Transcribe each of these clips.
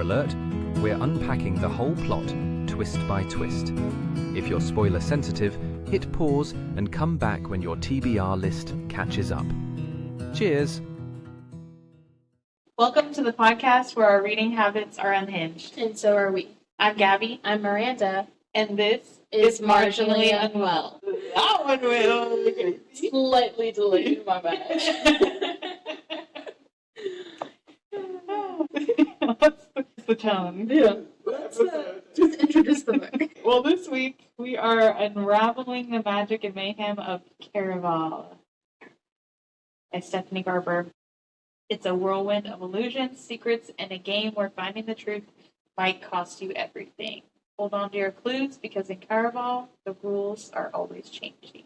alert, we're unpacking the whole plot, twist by twist. If you're spoiler sensitive, hit pause and come back when your TBR list catches up. Cheers! Welcome to the podcast where our reading habits are unhinged. And so are we. I'm Gabby. I'm Miranda. And this Is Marginally Marginally Unwell. That one will. Slightly delayed, my bad. What's the tone? Yeah. Let's just introduce the book. Well, this week we are unraveling the magic and mayhem of Caraval by Stephanie Garber. It's a whirlwind of illusions, secrets, and a game where finding the truth might cost you everything. Hold on to your clues because in Caraval, the rules are always changing.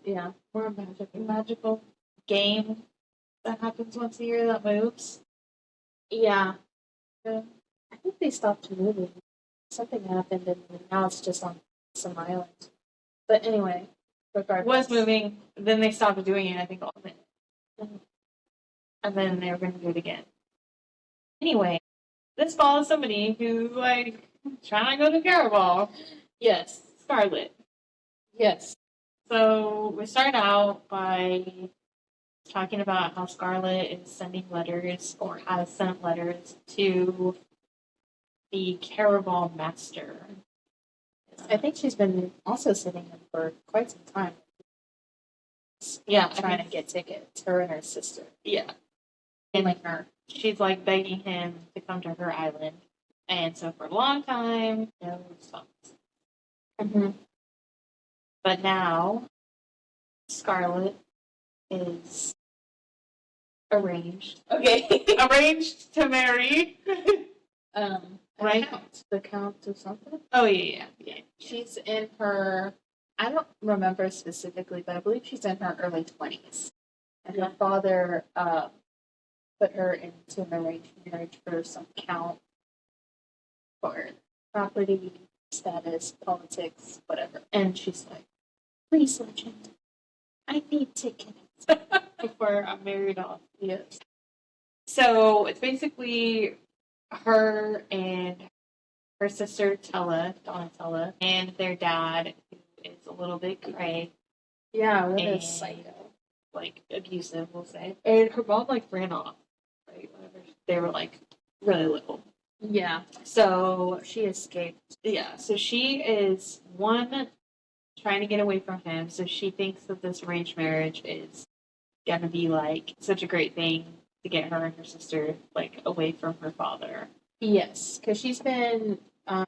Yeah, we're a Magical game that happens once a year that moves. Yeah. I think they stopped moving. Something happened and now it's just on some island. But anyway, regardless. Was moving, then they stopped doing it, I think, all of it. And then they were going to do it again. Anyway, this follows somebody who's like trying to go to Caraval. Yes. Scarlet. Yes. So we start out by talking about how Scarlet is sending letters or has sent letters to the Caraval master. I think she's been also sitting in for quite some time. Yeah, Trying to get tickets, her and her sister. Yeah. And like her. She's like begging him to come to her island. And so for a long time, no response. Mm-hmm. But now, Scarlet is arranged. Okay. Arranged to marry. Right? The Count of something. Oh, yeah. She's in her, I don't remember specifically, but I believe she's in her early 20s. And her father put her into an arranged marriage for some count for property, status, politics, whatever. And she's like, please, Legend, I need tickets. Before I'm married off. Yes. So it's basically her and her sister Donatella, and their dad, who is a little bit cray. Yeah, what and, a psycho. Like, abusive, we'll say. And her mom, like, ran off. Right? Whenever they were, like, really little. Yeah. So, She escaped. yeah. So she is, one, trying to get away from him. So she thinks that this arranged marriage is going to be, like, such a great thing to get her and her sister, like, away from her father. Yes, because she's been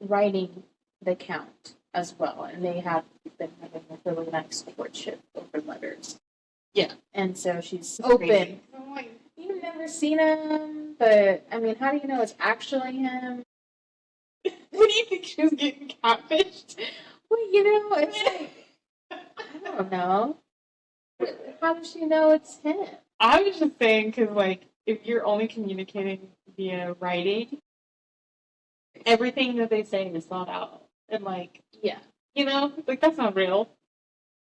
writing the Count as well, and they have been having a really nice courtship over letters. Yeah. And so she's Open. open. You've never seen him, but, I mean, how do you know it's actually him? What do you think she was getting catfished? Well, you know, it's like, I don't know. How does she know it's him? I was just saying, because, like, if you're only communicating via writing, everything that they say is thought out. And, like, Yeah. you know, like, that's not real.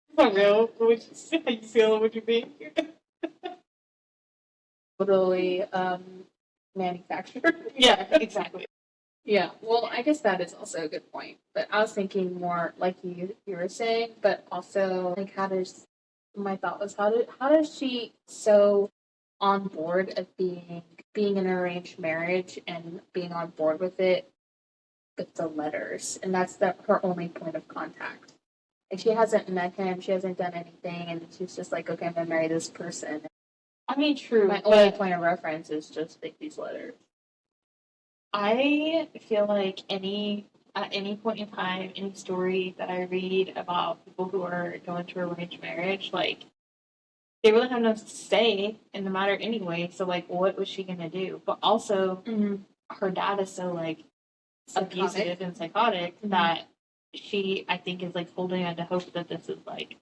It's not real. How you feel, what you think. Totally manufactured. Yeah, exactly. Yeah, well, I guess that is also a good point. But I was thinking more like you were saying, but also like my thought was how does she so on board of being in an arranged marriage and being on board with it with the letters, and that's her only point of contact. Like she hasn't met him, she hasn't done anything, and she's just like, okay, I'm gonna marry this person. I mean, true. My only point of reference is just like these letters. I feel like at any point in time, any story that I read about people who are going to arranged marriage, like, they really have no say in the matter anyway. So, like, what was she gonna do? But also, her dad is so, like, abusive and psychotic that she, I think, is, like, holding on to hope that this is, like,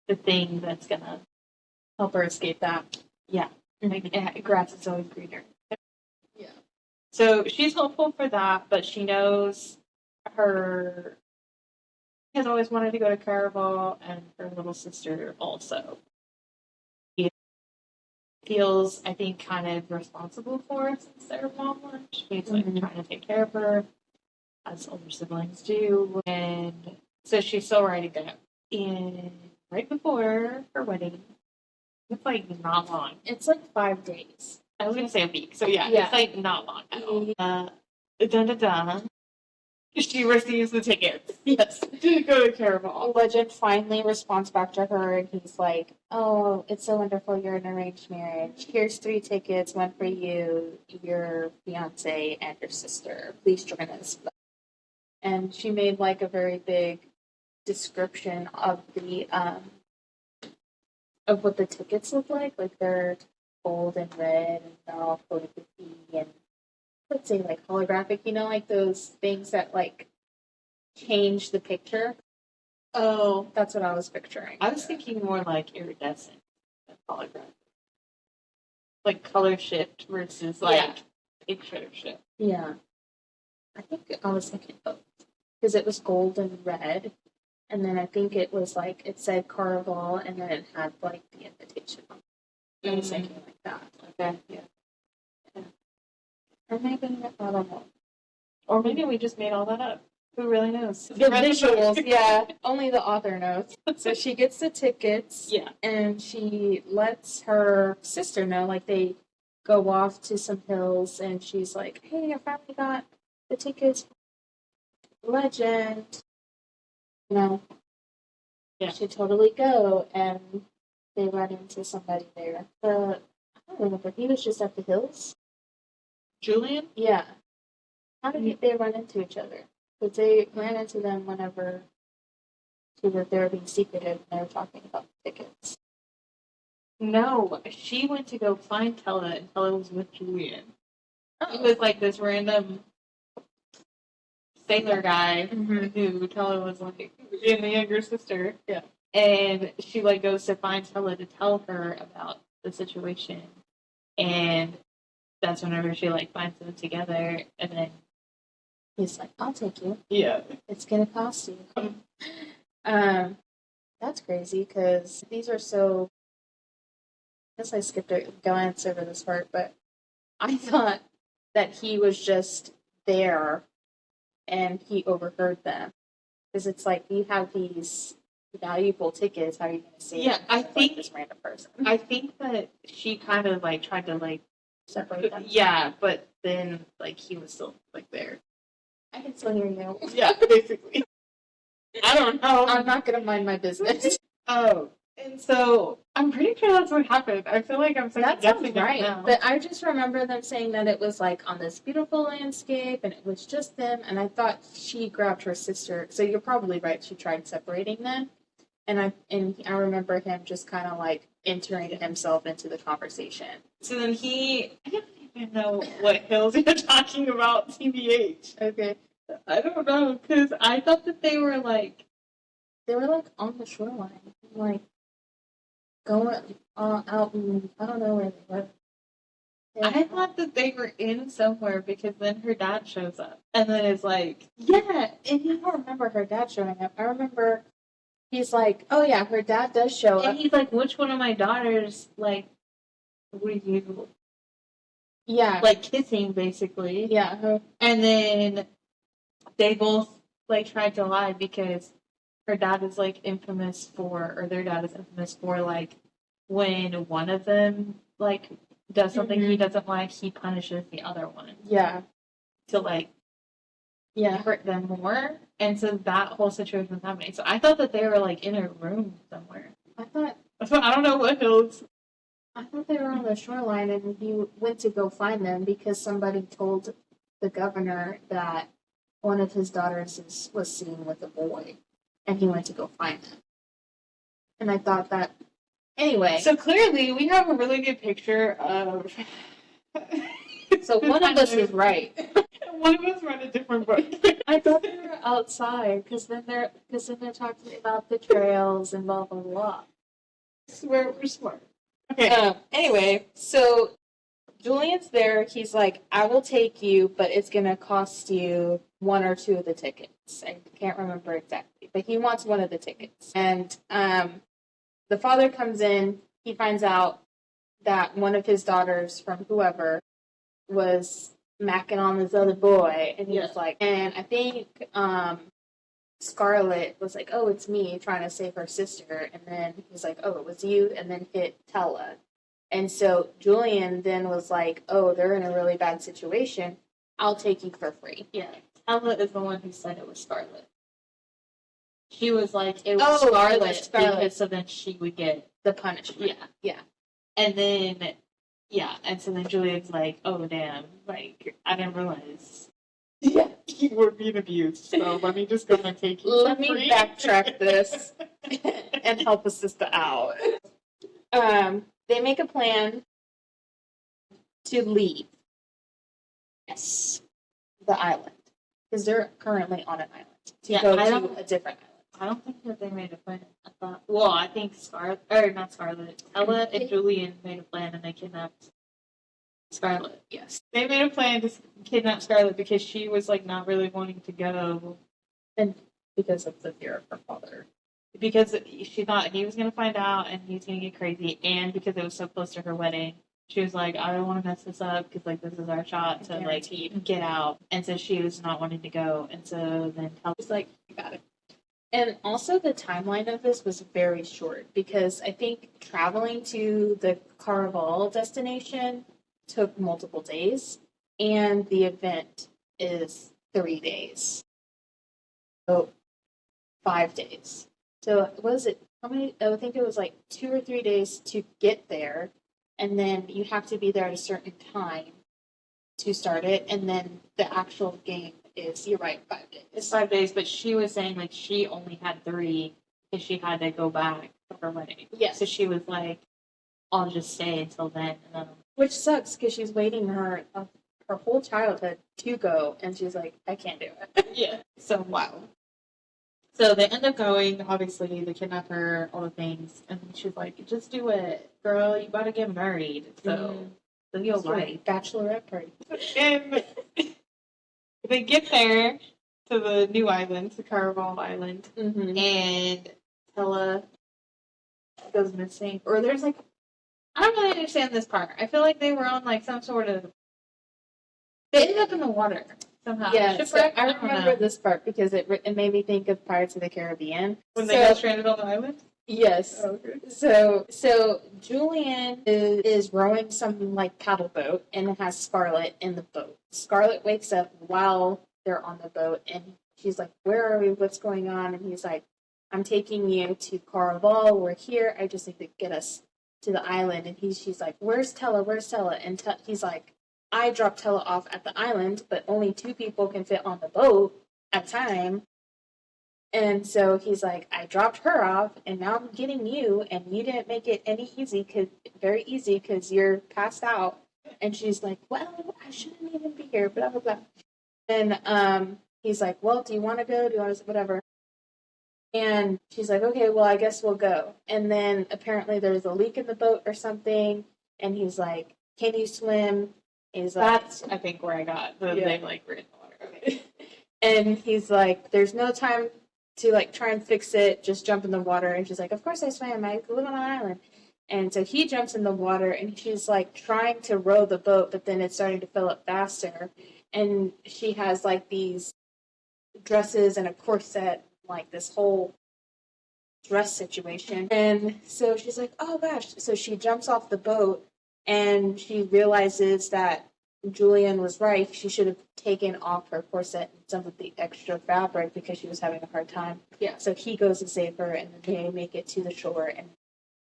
the thing that's gonna Help her escape that. Yeah. Like, grass is always greener. Yeah. So she's hopeful for that, but she knows her has always wanted to go to Caraval, and her little sister also. feels, I think, kind of responsible for since their mom left. She's like trying to take care of her, as older siblings do. And so she's still writing that. And right before her wedding, it's like not long. It's like 5 days. I was gonna say a week, so yeah, Yeah. it's like not long at all. Dun dun dun. She receives the tickets. Yes. To go to Caraval. Legend finally responds back to her, and he's like, "Oh, it's so wonderful you're in an arranged marriage. Here's 3 tickets, one for you, your fiance, and your sister. Please join us." And she made like a very big description of the of what the tickets look like. Like they're gold and red, and they're all photography and let's say like holographic. You know, like those things that like change the picture. Oh, That's what I was picturing. I was thinking more like iridescent than holographic. Like color shift versus like picture shift. Yeah. I think I was thinking both. Because it was gold and red. And then I think it was like, it said Caraval, and then it had like the invitation on it. I was thinking like that. Okay, yeah. Or maybe, I don't know. Or maybe we just made all that up. Who really knows? The visuals, yeah. Only the author knows. So she gets the tickets. Yeah. And she lets her sister know, like they go off to some hills, and she's like, "Hey, I finally got the tickets. Legend." You know. Yeah. She totally go, and they run into somebody there. I don't remember. He was just at the hills. Julian? Yeah. How did they run into each other? Because they ran into them whenever they were being secretive and they were talking about the tickets. No, she went to go find Tella, and Tella was with Julian. Oh. It was like this random sailor guy Mhm. who Tella was like being the younger sister. Yeah. And she like goes to find Tella to tell her about the situation. And that's whenever she like finds them together, and then He's like, "I'll take you. yeah. It's gonna cost you." That's crazy because these are so. I guess I skipped a glance over this part, but I thought that he was just there and he overheard them. Because it's like you have these valuable tickets. How are you going to say? Yeah, I like, think this random person I think that she kind of like tried to like separate them. yeah, but then like he was still like there. I can still hear you. Yeah, basically. I don't know. I'm not going to mind my business. Oh, and so I'm pretty sure that's what happened. I feel like I'm That guessing sounds right. now. But I just remember them saying that it was like on this beautiful landscape and it was just them. And I thought she grabbed her sister. So you're probably right. She tried separating them. And I remember him just kind of like entering himself into the conversation. So then I don't even know what hills you're talking about, TBH. Okay. I don't know, because I thought that they were like on the shoreline. Like going out and I don't know where they were. I thought that they were in somewhere because then her dad shows up. And then it's like, yeah. And I don't remember her dad showing up. I remember he's like, "Oh yeah, her dad does show up." And he's like, which one of my daughters, like, were you, Yeah. like, kissing, basically? Yeah. And then they both, like, tried to lie because her dad is, like, or their dad is infamous for, like, when one of them, like, does something he doesn't like, he punishes the other one. Yeah. To, like, hurt them more. And so that whole situation was happening. So I thought that they were, like, in a room somewhere. I thought I don't know what hills. I thought they were on the shoreline, and he went to go find them because somebody told the governor that one of his daughters was seen with a boy, and he went to go find them. And I thought that, anyway. So clearly, we have a really good picture of. So one of us is right. One of us read a different book. I thought they were outside because then they're talking about the trails and blah blah blah. I swear we're smart. Okay. Anyway, so Julian's there. He's like, "I will take you, but it's gonna cost you one or two of the tickets." I can't remember exactly, but he wants one of the tickets. And the father comes in. He finds out that one of his daughters from whoever was macking on this other boy, and he was like, and I think Scarlett was like, "Oh, it's me trying to save her sister," and then he's like, "Oh, it was you," and then hit Tella, and so Julian then was like, "Oh, they're in a really bad situation. I'll take you for free." Yeah, Tella is the one who said it was Scarlett. She was like, "It was Scarlett," because so then she would get the punishment. Yeah. And then, and so then Julian's like, "Oh, damn, like, I didn't realize you were being abused, so let me just go and take you Let me backtrack this and help a sister out. They make a plan to leave. Yes. The island. Because they're currently on an island. To go to a different island. I don't think that they made a plan. I think Ella and Julian made a plan and they kidnapped Scarlett. Yes. They made a plan to kidnap Scarlett because she was like not really wanting to go. And because of the fear of her father. Because she thought he was going to find out and he was going to get crazy, and because it was so close to her wedding, she was like, "I don't want to mess this up because like this is our shot to like get out." And so she was not wanting to go, and so then was like, "You got it." And also the timeline of this was very short because I think traveling to the Caraval destination took multiple days, and the event is 3 days. So 5 days. So was it how many? I think it was like 2 or 3 days to get there, and then you have to be there at a certain time to start it, and then the actual game is, you're right, 5 days. It's 5 days, but she was saying like she only had 3 because she had to go back for her wedding. Yeah. So she was like, "I'll just stay until then." And then, which sucks because she's waiting her whole childhood to go, and she's like, "I can't do it." Yeah. So wow. So they end up going, obviously, they kidnap her, all the things, and she's like, "Just do it, girl, you gotta get married." So you'll like bachelorette party. And they get there to the new island, the Caraval Island, and Tella goes missing. Or there's like, I don't really understand this part. I feel like they were on like some sort of, they ended up in the water somehow. Yeah, so I remember this part because it made me think of Pirates of the Caribbean. When they got stranded on the island? Yes. Oh, okay. So Julian is rowing some like paddle boat and it has Scarlett in the boat. Scarlett wakes up while they're on the boat and she's like, "Where are we? What's going on?" And he's like, "I'm taking you to Caraval. We're here. I just need to get us to the island." And she's like, "Where's Tella? Where's Tella?" And he's like, "I dropped Tella off at the island, but only 2 people can fit on the boat at a time." And so he's like, "I dropped her off, and now I'm getting you, and you didn't make it very easy because you're passed out." And she's like, "Well, I shouldn't even be here, blah, blah, blah." And he's like, "Well, do you want to go? Do you want to, whatever?" And she's like, "Okay, well, I guess we'll go." And then apparently there's a leak in the boat or something, and he's like, "Can you swim?" That's, I think, where I got they like were in the water. Okay. And he's like, "There's no time to like try and fix it, just jump in the water." And she's like, "Of course I swam, I live on an island." And so he jumps in the water and she's like trying to row the boat, but then it's starting to fill up faster. And she has like these dresses and a corset, like this whole dress situation. And so she's like, "Oh gosh." So she jumps off the boat and she realizes that Julian was right. She should have taken off her corset and some of the extra fabric because she was having a hard time. Yeah. So he goes to save her, and then they make it to the shore. And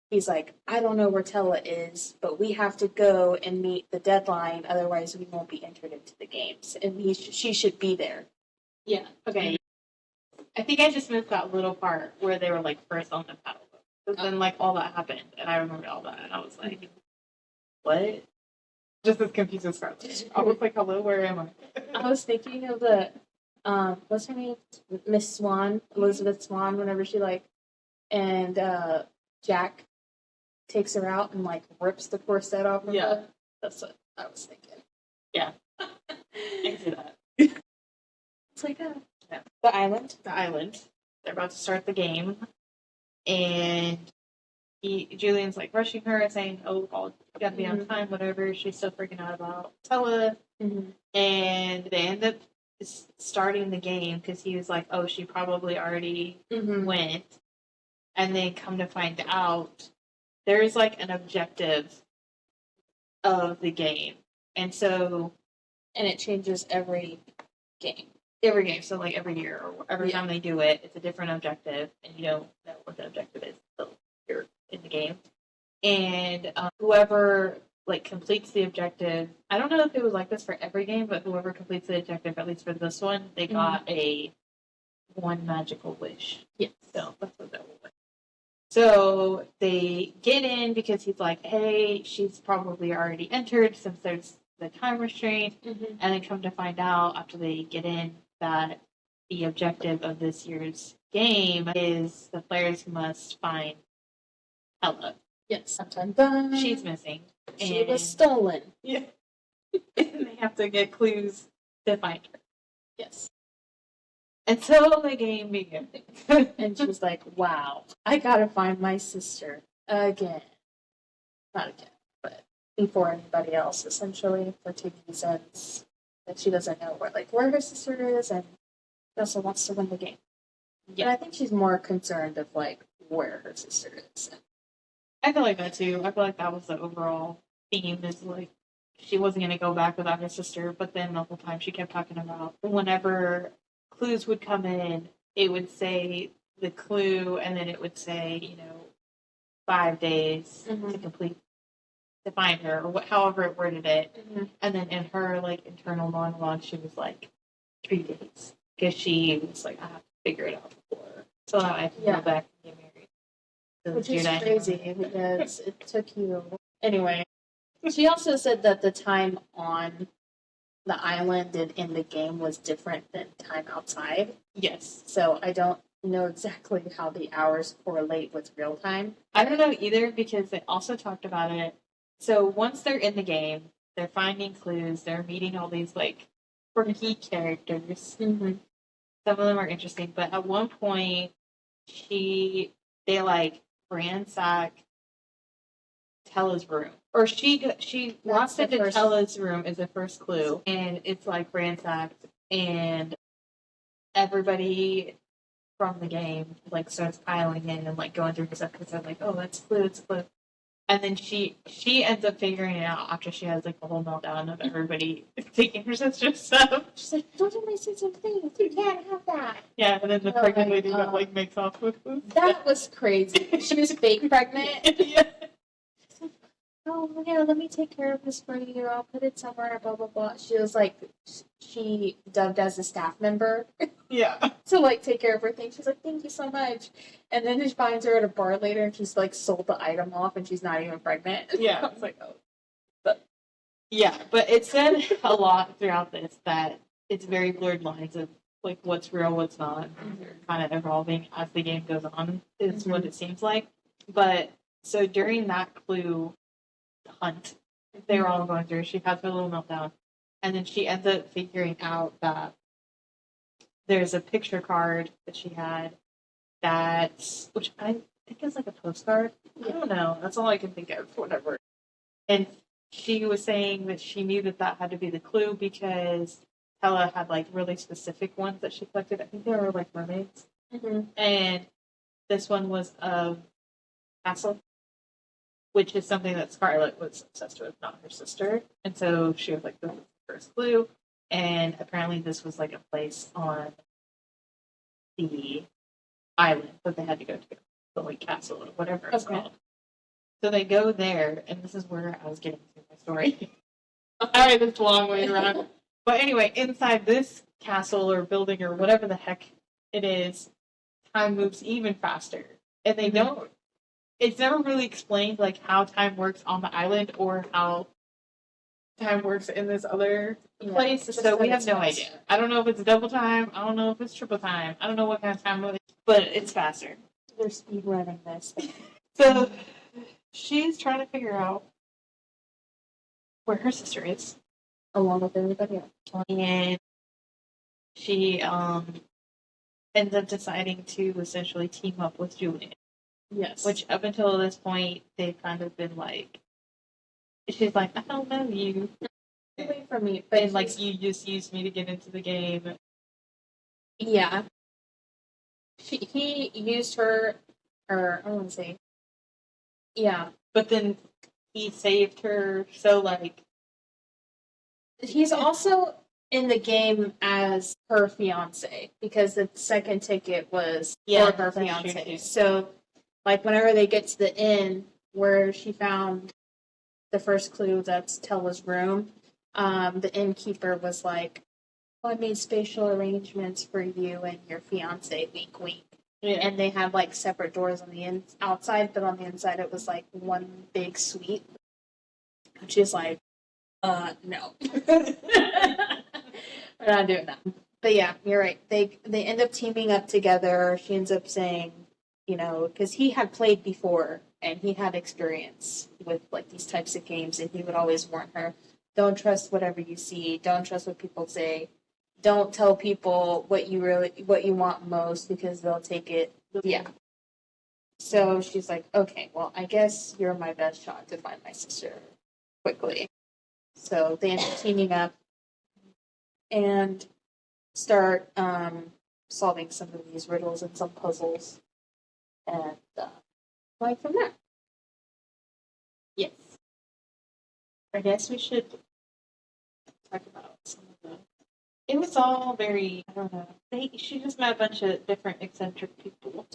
he's like, "I don't know where Tella is, but we have to go and meet the deadline. Otherwise, we won't be entered into the games. And she should be there." Yeah. Okay. I think I just missed that little part where they were like first on the paddle boat. But then like all that happened, and I remembered all that, and I was like, "What?" Just as confused as Scarlett. I was like, "Hello, where am I?" I was thinking of the, what's her name? Miss Swan, Elizabeth Swan, whenever she like, and Jack takes her out and like rips the corset off of her. That's what I was thinking. Yeah. I can see that. It's like the island. The island. They're about to start the game. And Julian's like rushing her and saying, "Oh, I'll gotta be on time, whatever." She's still freaking out about Tella, and they end up starting the game because he was like, "Oh, she probably already went," and they come to find out there's like an objective of the game, and so it changes every game. Every game, so like every year or every time they do it, it's a different objective, and you don't know what the objective is until you're in the game. And whoever like completes the objective, I don't know if it was like this for every game, but whoever completes the objective, at least for this one, they got a one magical wish. Yes. So that's what that was. So they get in because he's like, "Hey, she's probably already entered since there's the time restraint," and then come to find out after they get in that the objective of this year's game is the players must find Ella. Yes. Dun, dun. She's missing. She was stolen. Yeah. And they have to get clues to find her. Yes. Until the game begins. And she was like, "Wow, I gotta find my sister again." Not again, but before anybody else, essentially, for two reasons. That she doesn't know where her sister is, and she also wants to win the game. Yeah, and I think she's more concerned of where her sister is. I feel like that too. I feel like that was the overall theme, is like she wasn't gonna go back without her sister, but then the whole time she kept talking about whenever clues would come in, it would say the clue, and then it would say, 5 days to complete, to find her, or however it worded it. And then in her internal monologue, she was like 3 days, because she was like, "I have to figure it out before, so I can go back and get married." So which is crazy because it took you anyway. She also said that the time on the island and in the game was different than time outside. Yes. So I don't know exactly how the hours correlate with real time. I don't know either, because they also talked about it. So once they're in the game, they're finding clues, they're meeting all these quirky characters. Some of them are interesting, but at one point they ransack Tella's room. Or she walks into Tella's room as a first clue, and it's ransacked, and everybody from the game starts piling in and going through stuff because they're like, "Oh, that's a clue, it's a clue." And then she ends up figuring it out after she has the whole meltdown of everybody taking her sister's stuff. She's like, "Those are my sister's things. You can't have that." Yeah, and then the pregnant lady makes off with them. That was crazy. She was fake pregnant. Yeah. "Oh, yeah, let me take care of this for you. I'll put it somewhere, blah, blah, blah." She was she dubbed as a staff member. Yeah. To, take care of her things. She's like, "Thank you so much." And then she finds her at a bar later, and she's, sold the item off, and she's not even pregnant. Yeah. I was like, "Oh." Yeah, but it said a lot throughout this that it's very blurred lines of, what's real, what's not. They're kind of evolving as the game goes on, is what it seems like. But, so during that clue hunt they were all going through, she has her little meltdown, and then she ends up figuring out that there's a picture card that she had which I think is a postcard. I don't know, that's all I can think of, whatever. And she was saying that she knew that had to be the clue because Ella had really specific ones that she collected. I think they were mermaids, and this one was of castle, which is something that Scarlett was obsessed with, not her sister. And so she was like, "This is the first clue." And apparently this was a place on the island that they had to go to, the castle or whatever it's called. So they go there, and this is where I was getting to my story. Alright, this long way around. But anyway, inside this castle or building or whatever the heck it is, time moves even faster. And they don't, it's never really explained how time works on the island or how time works in this other place. So we have no idea. I don't know if it's double time. I don't know if it's triple time. I don't know what kind of time it is, but it's faster. They're speed running this. So she's trying to figure out where her sister is, along with everybody else. And she ends up deciding to essentially team up with Julian. Yes. Which up until this point, they've kind of been like, she's like, I don't know you. Wait for me, but And like, you just used me to get into the game. yeah, he used her, or I don't want to say, yeah. But then he saved her, so like, He's also in the game as her fiance because the second ticket was Yeah, for her that's true, fiance. too. So, like, whenever they get to the inn where she found the first clue, that's Tella's room, the innkeeper was like, "Oh, I made spatial arrangements for you and your fiance, wink, wink." yeah. And they had like separate doors on the outside, but on the inside it was like one big suite. And she's like, no. We're not doing that. But yeah, you're right. They end up teaming up together. She ends up saying, you know, because he had played before and he had experience with like these types of games, and he would always warn her, don't trust whatever you see, don't trust what people say, don't tell people what you want most because they'll take it. Yeah. So she's like, okay, well, I guess you're my best shot to find my sister quickly. So they end up teaming up and start solving some of these riddles and some puzzles, and going from there. Yes. I guess we should talk about some of the. It was all very, I don't know. She just met a bunch of different eccentric people.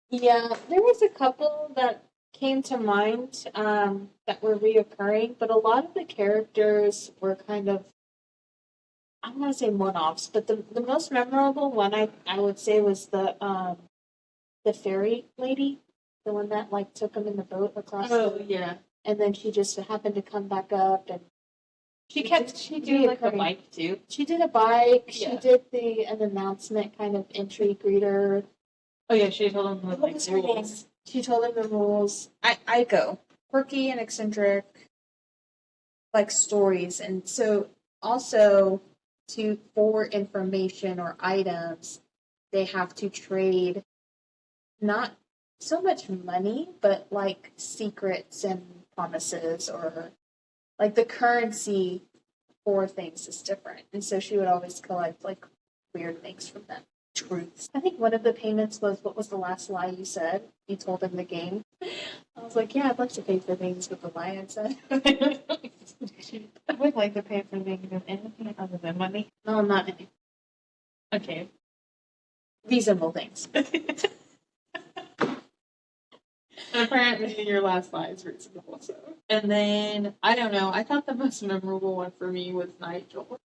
Yeah, there was a couple that came to mind that were reoccurring, but a lot of the characters were kind of, I don't want to say one-offs, but the most memorable one I would say was the fairy lady, the one that like took him in the boat across. Oh, yeah. And then she just happened to come back up, and She did like a reoccurring. bike too. She did a bike. Yeah. She did an announcement kind of entry greeter. Oh yeah, she told him What like was the her name? rules. She told him the rules. Aiko, quirky and eccentric, like stories, and so also for information or items, they have to trade not so much money, but like secrets and promises, or like the currency for things is different. And so she would always collect like weird things from them. Truths. I think one of the payments was, what was the last lie you said? You told in the game. I was like, yeah, I'd like to pay for things with the lie I said. I would like to pay for things with anything other than money. No, not any Okay. reasonable things. And apparently your last lie is reasonable, so. And then, I don't know, I thought the most memorable one for me was Nigel,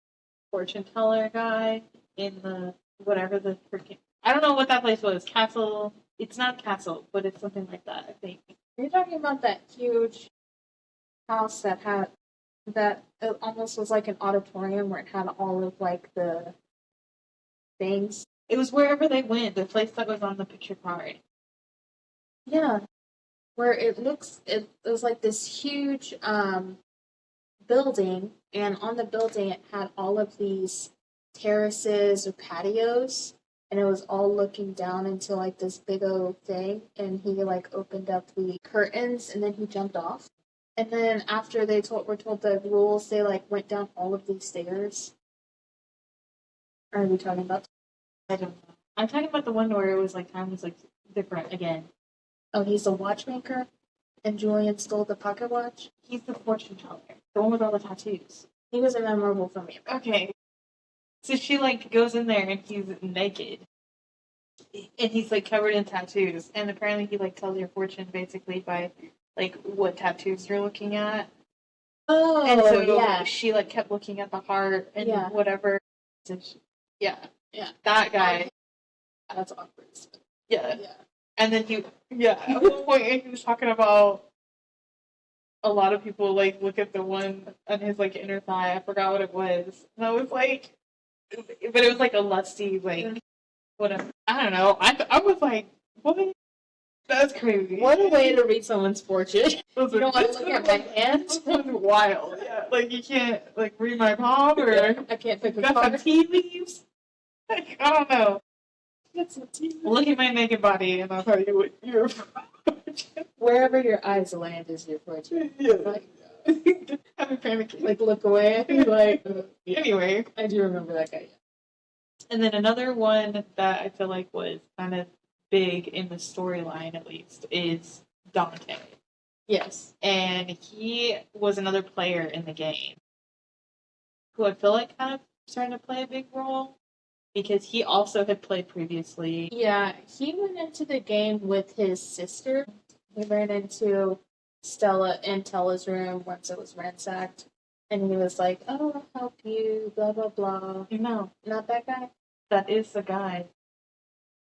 fortune teller guy in the, whatever the freaking, I don't know what that place was, castle, it's not castle, but it's something like that, I think. You're talking about that huge house that it almost was like an auditorium where it had all of like the things. It was wherever they went, the place that was on the picture card. Yeah. Where it was like this huge building, and on the building it had all of these terraces or patios, and it was all looking down into like this big old thing, and he like opened up the curtains and then he jumped off. And then after were told the rules, they like went down all of these stairs. Are we talking about? I don't know. I'm talking about the one where it was like, time was like different again. Oh, he's a watchmaker, and Julian stole the pocket watch. He's the fortune teller, the one with all the tattoos. He was memorable for me. Okay. So she like goes in there and he's naked. And he's like covered in tattoos. And apparently he like tells your fortune basically by like what tattoos you're looking at. Oh, And so yeah. she like kept looking at the heart and Yeah. whatever. So yeah. Yeah. That guy. That's awkward. Yeah. Yeah. And then at one point he was talking about a lot of people like look at the one on his like inner thigh. I forgot what it was. And I was like, but it was like a lusty like whatever. I don't know. I was like, what? That's crazy. What a way to read someone's fortune. You You don't want to look at my hand? This was wild. Yeah, like you can't like read my palm or I can't pick a got some card. tea leaves. Like, I don't know. Look at my naked body, and I'll tell you what you're. Wherever your eyes land is your fortune. Yeah. Like, I'm panicking. like look away. Like, Anyway, I do remember that guy. and then another one that I feel like was kind of big in the storyline, at least, is Dante. Yes. And he was another player in the game who I feel like kind of starting to play a big role because he also had played previously. Yeah, he went into the game with his sister. He ran into Stella in Tella's room once it was ransacked. And he was like, oh, I'll help you, blah, blah, blah. No, Not that guy? that is the guy.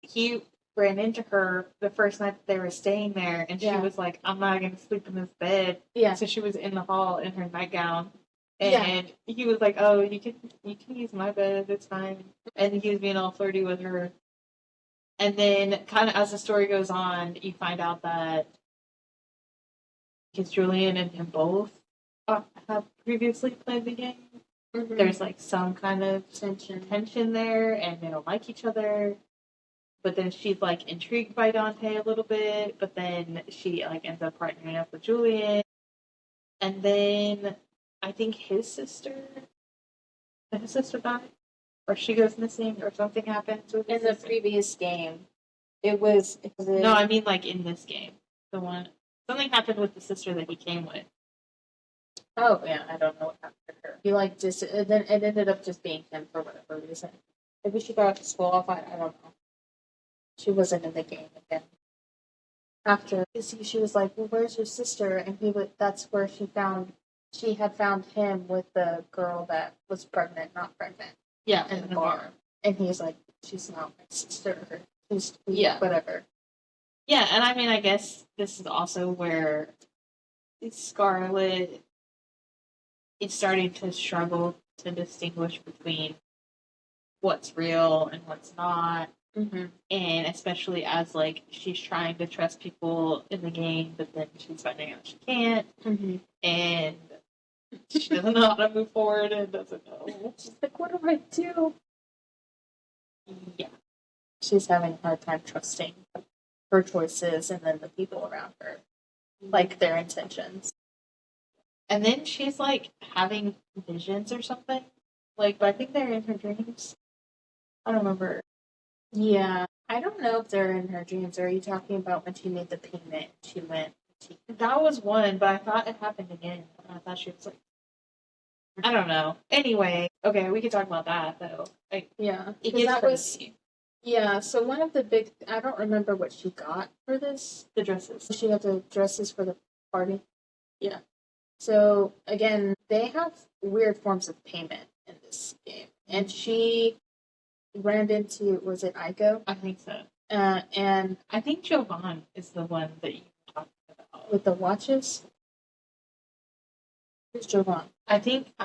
He ran into her the first night that they were staying there, and she Yeah. was like, I'm not going to sleep in this bed. Yeah. So she was in the hall in her nightgown. Yeah. And he was like, "Oh, you can use my bed. It's fine." And he was being all flirty with her. And then, kind of as the story goes on, you find out that because Julian and him both have previously played the game, there's like some kind of tension there, and they don't like each other. But then she's like intrigued by Dante a little bit, but then she like ends up partnering up with Julian, and then I think his sister died, or she goes missing, or something happens with his In the sister. previous game, it was No, I mean like in this game, the one something happened with the sister that he came with. Oh yeah, I don't know what happened to her. He like just then it ended up just being him for whatever reason. Maybe she got disqualified. I don't know. She wasn't in the game again. After she was like, "Well, where's your sister?" And he would. That's where she had found him with the girl that was pregnant, not pregnant, Yeah, in the bar. And he's like, "She's not my sister. She's Yeah. whatever." Yeah, and I mean, I guess this is also where Scarlet is starting to struggle to distinguish between what's real and what's not. Mm-hmm. And especially as like she's trying to trust people in the game, but then she's finding out she can't, Mm-hmm. and she doesn't know how to move forward and doesn't know. She's like, "What do I do?" Yeah, She's having a hard time trusting her choices and then the people around her, like their intentions. and then she's like having visions or something. Like, but I think they're in her dreams. I don't remember. Yeah, I don't know if they're in her dreams. Are you talking about when she made the payment? She went. That was one, but I thought it happened again. I thought she was like, I don't know. Anyway, okay, we can talk about that though. Like, Yeah, it because gets that was crazy. yeah. So one of the big, I don't remember what she got for this. The dresses. She got the dresses for the party. Yeah. So again, they have weird forms of payment in this game, and she ran into, was it Aiko? I think so. And I think Jovan is the one that you were talking about. with the watches. Who's Jovan? I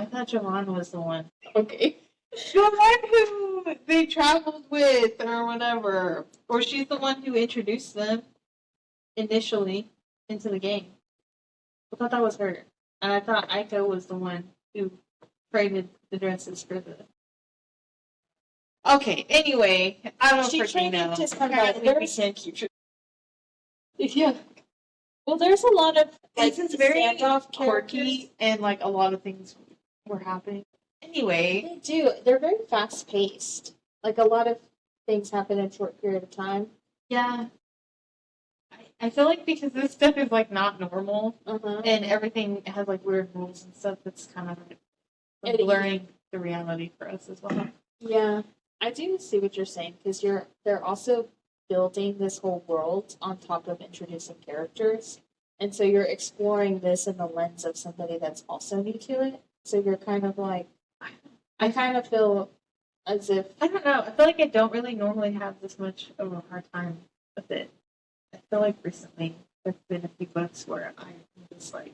thought Jovan was the one. Okay. The one who they traveled with or whatever. Or she's the one who introduced them initially into the game. I thought that was her. And I thought Aiko was the one who traded the dresses for the. Okay, anyway, I don't She freaking traded know. just from Apparently that. we can't keep track. Yeah. Well, there's a lot of like It's very standoff quirky and like a lot of things were happening. Anyway, They do. They're very fast paced. Like a lot of things happen in a short period of time. yeah. I feel like because this stuff is like not normal Uh-huh. and everything has like weird rules and stuff, that's kind of like, It- blurring the reality for us as well. Yeah, I do see what you're saying because they're also building this whole world on top of introducing characters, and so you're exploring this in the lens of somebody that's also new to it. So you're kind of like, I kind of feel as if I don't know. I feel like I don't really normally have this much of a hard time with it. I feel like recently there's been a few books where I'm just like,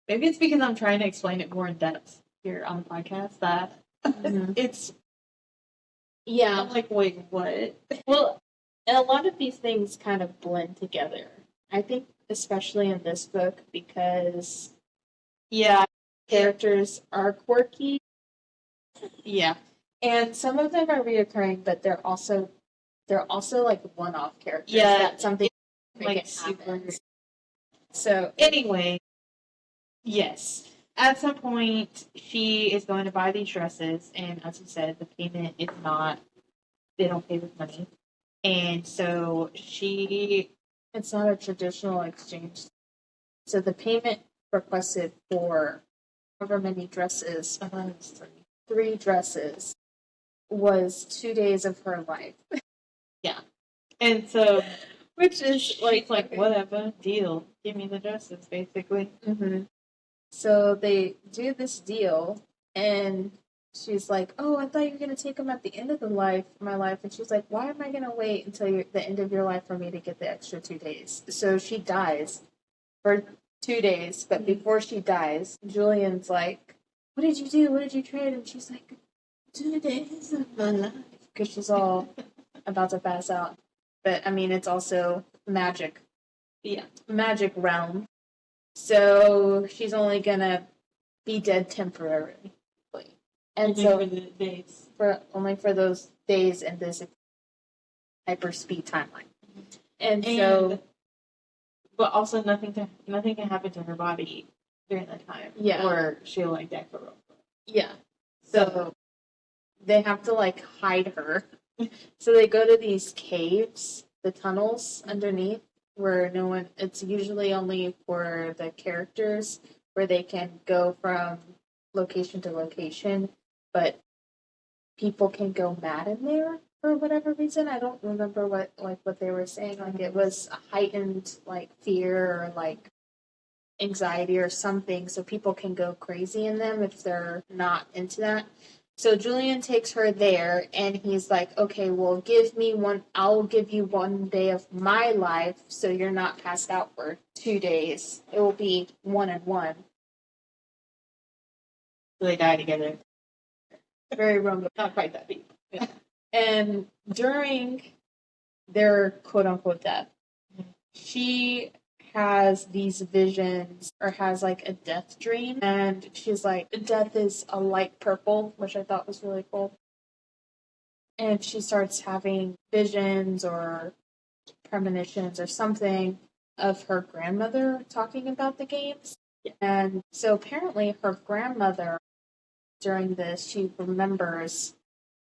maybe it's because I'm trying to explain it more in depth here on the podcast that Mhm. it's. yeah. I'm like, wait, what? Well, a lot of these things kind of blend together. I think, especially in this book, because Yeah, characters are quirky, yeah. and some of them are reoccurring, but they're also they're also like one-off characters. Yeah, that something like it super. happens. So Anyway, yes. At some point, she is going to buy these dresses, and as you said, the payment is not. They don't pay with money, and so it's not a traditional exchange. So the payment requested for however many dresses, 3 dresses, was 2 days of her life. Yeah, and so Which is like whatever, deal. Give me the dresses, basically. Mm-hmm. So they do this deal, and she's like, "Oh, I thought you were gonna take them at the end of my life." And she's like, "Why am I gonna wait until the end of your life for me to get the extra 2 days?" So she dies for 2 days, but before she dies, Julian's like, "What did you do? What did you trade?" And she's like, 2 days of my life, because she's all about to pass out. But I mean, it's also magic. Yeah, magic realm. So she's only gonna be dead temporarily. And only so for the days. only for those days in this hyperspeed timeline. And so but also nothing can happen to her body during that time. Yeah. Or she'll like die for real. yeah. So they have to like hide her. So they go to these caves, the tunnels underneath, where no one, it's usually only for the characters, where they can go from location to location, but people can go mad in there for whatever reason. I don't remember what they were saying. Like it was a heightened like fear or like anxiety or something, so people can go crazy in them if they're not into that. So Julian takes her there, and he's like, "Okay, well, I'll give you 1 day of my life, so you're not passed out for 2 days. It will be 1 and 1." So they die together. Very romantic. Not quite that deep. Yeah. And during their quote-unquote death, she has these visions, or has like a death dream, and she's like, death is a light purple, which I thought was really cool. And she starts having visions or premonitions or something of her grandmother talking about the games. And so apparently her grandmother, during this, she remembers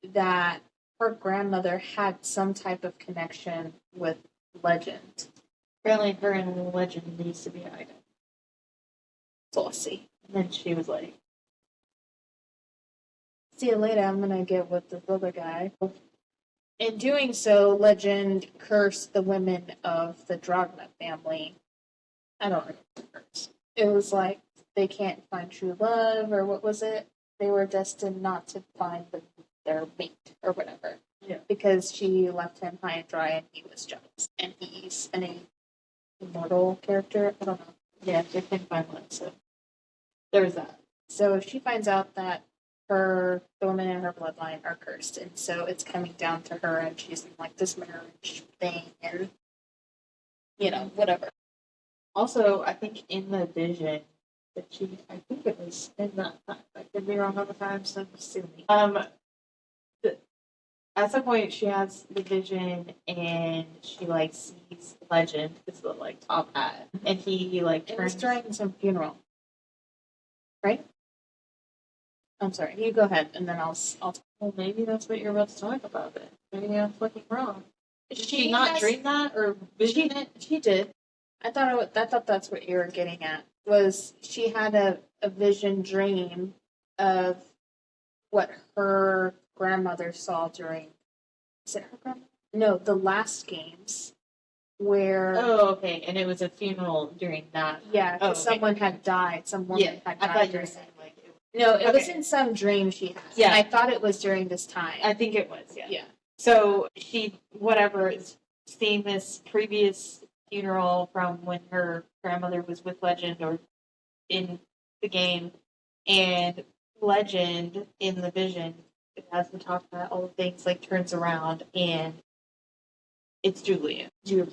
that her grandmother had some type of connection with Legend. Apparently her and Legend needs to be an item. Saucy. And then she was like, "See you later, I'm gonna get with this other guy." In doing so, Legend cursed the women of the Dragna family. I don't remember. It was like they can't find true love, or what was it? They were destined not to find their mate, or whatever. Yeah. Because she left him high and dry, and he was jealous. And he's an immortal character. I don't know. yeah, they couldn't find one, so there's that. So she finds out that the women in her bloodline are cursed, and so it's coming down to her, and she's in like this marriage thing, and whatever. Also, I think in the vision that I think it was in that time. I could be wrong on the time, so sue me. At some point, she has the vision, and she like sees Legend, this little like top hat, and he like It was turns. during some funeral, right? I'm sorry. You go ahead, and then I'll. Well, maybe that's what you're about to talk about. Then maybe I'm fucking wrong. Did She she not has- dream that or vision it? She did. I thought that's what you were getting at. Was she had a vision dream of what her grandmother saw during. Is it her grandmother? No, the last games, where. Oh, okay. And it was a funeral during that. Yeah, 'cause Oh, okay. someone had died. Some woman Yeah, had I died. thought you were during saying like. No, it was Okay. in some dream she had. Yeah. And I thought it was during this time. I think it was. Yeah. Yeah. So she, whatever, is seeing this previous funeral from when her grandmother was with Legend or in the game, and Legend in the vision, it has to talk about all the things, like turns around and it's Julia. Julia.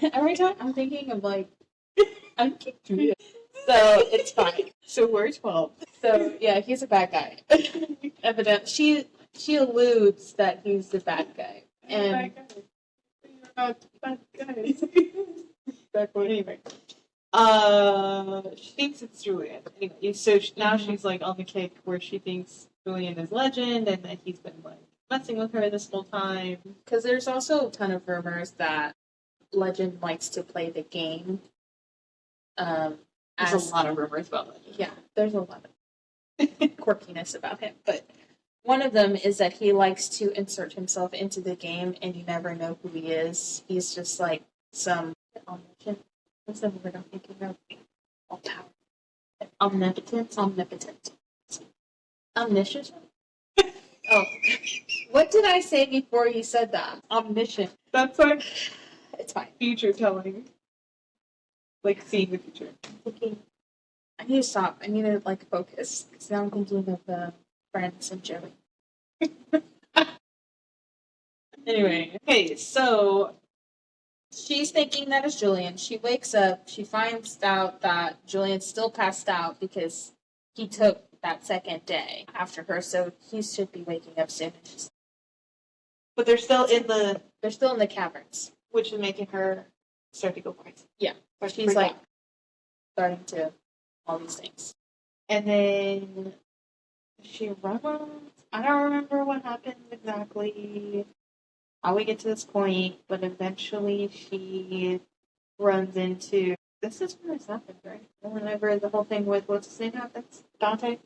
Every time I'm thinking of like, I'm Julia. So it's fine. So we're 12. So yeah, he's a bad guy. Evident. she alludes that he's the bad guy. And Anyway, she thinks it's Julian. Anyway, so now she's like on the kick where she thinks Julian is legend and that he's been like messing with her this whole time. because there's also a ton of rumors that Legend likes to play the game. There's a lot of rumors about Legend. Yeah, there's a lot of quirkiness about him, but one of them is that he likes to insert himself into the game, and you never know who he is. He's just like some omniscient. What's the word I'm thinking of? All power. Omnipotent. Omniscient. Oh, what did I say before you said that? Omniscient. That's like It's fine. future telling. Like seeing the future. Thinking, I need to stop. I need to like focus because now I'm thinking of the Friends and Joey. Anyway, okay, so She's thinking that it's Julian. She wakes up. She finds out that Julian's still passed out because he took that second day after her, so he should be waking up soon. but they're still in the, They're still in the caverns. which is making her start to go crazy. Yeah. Start to She's freak like out. starting to all these things. And then she runs. I don't remember what happened exactly, how we get to this point, but eventually she runs into. This is when this happened, right? Whenever the whole thing with what's his name happens, Dante.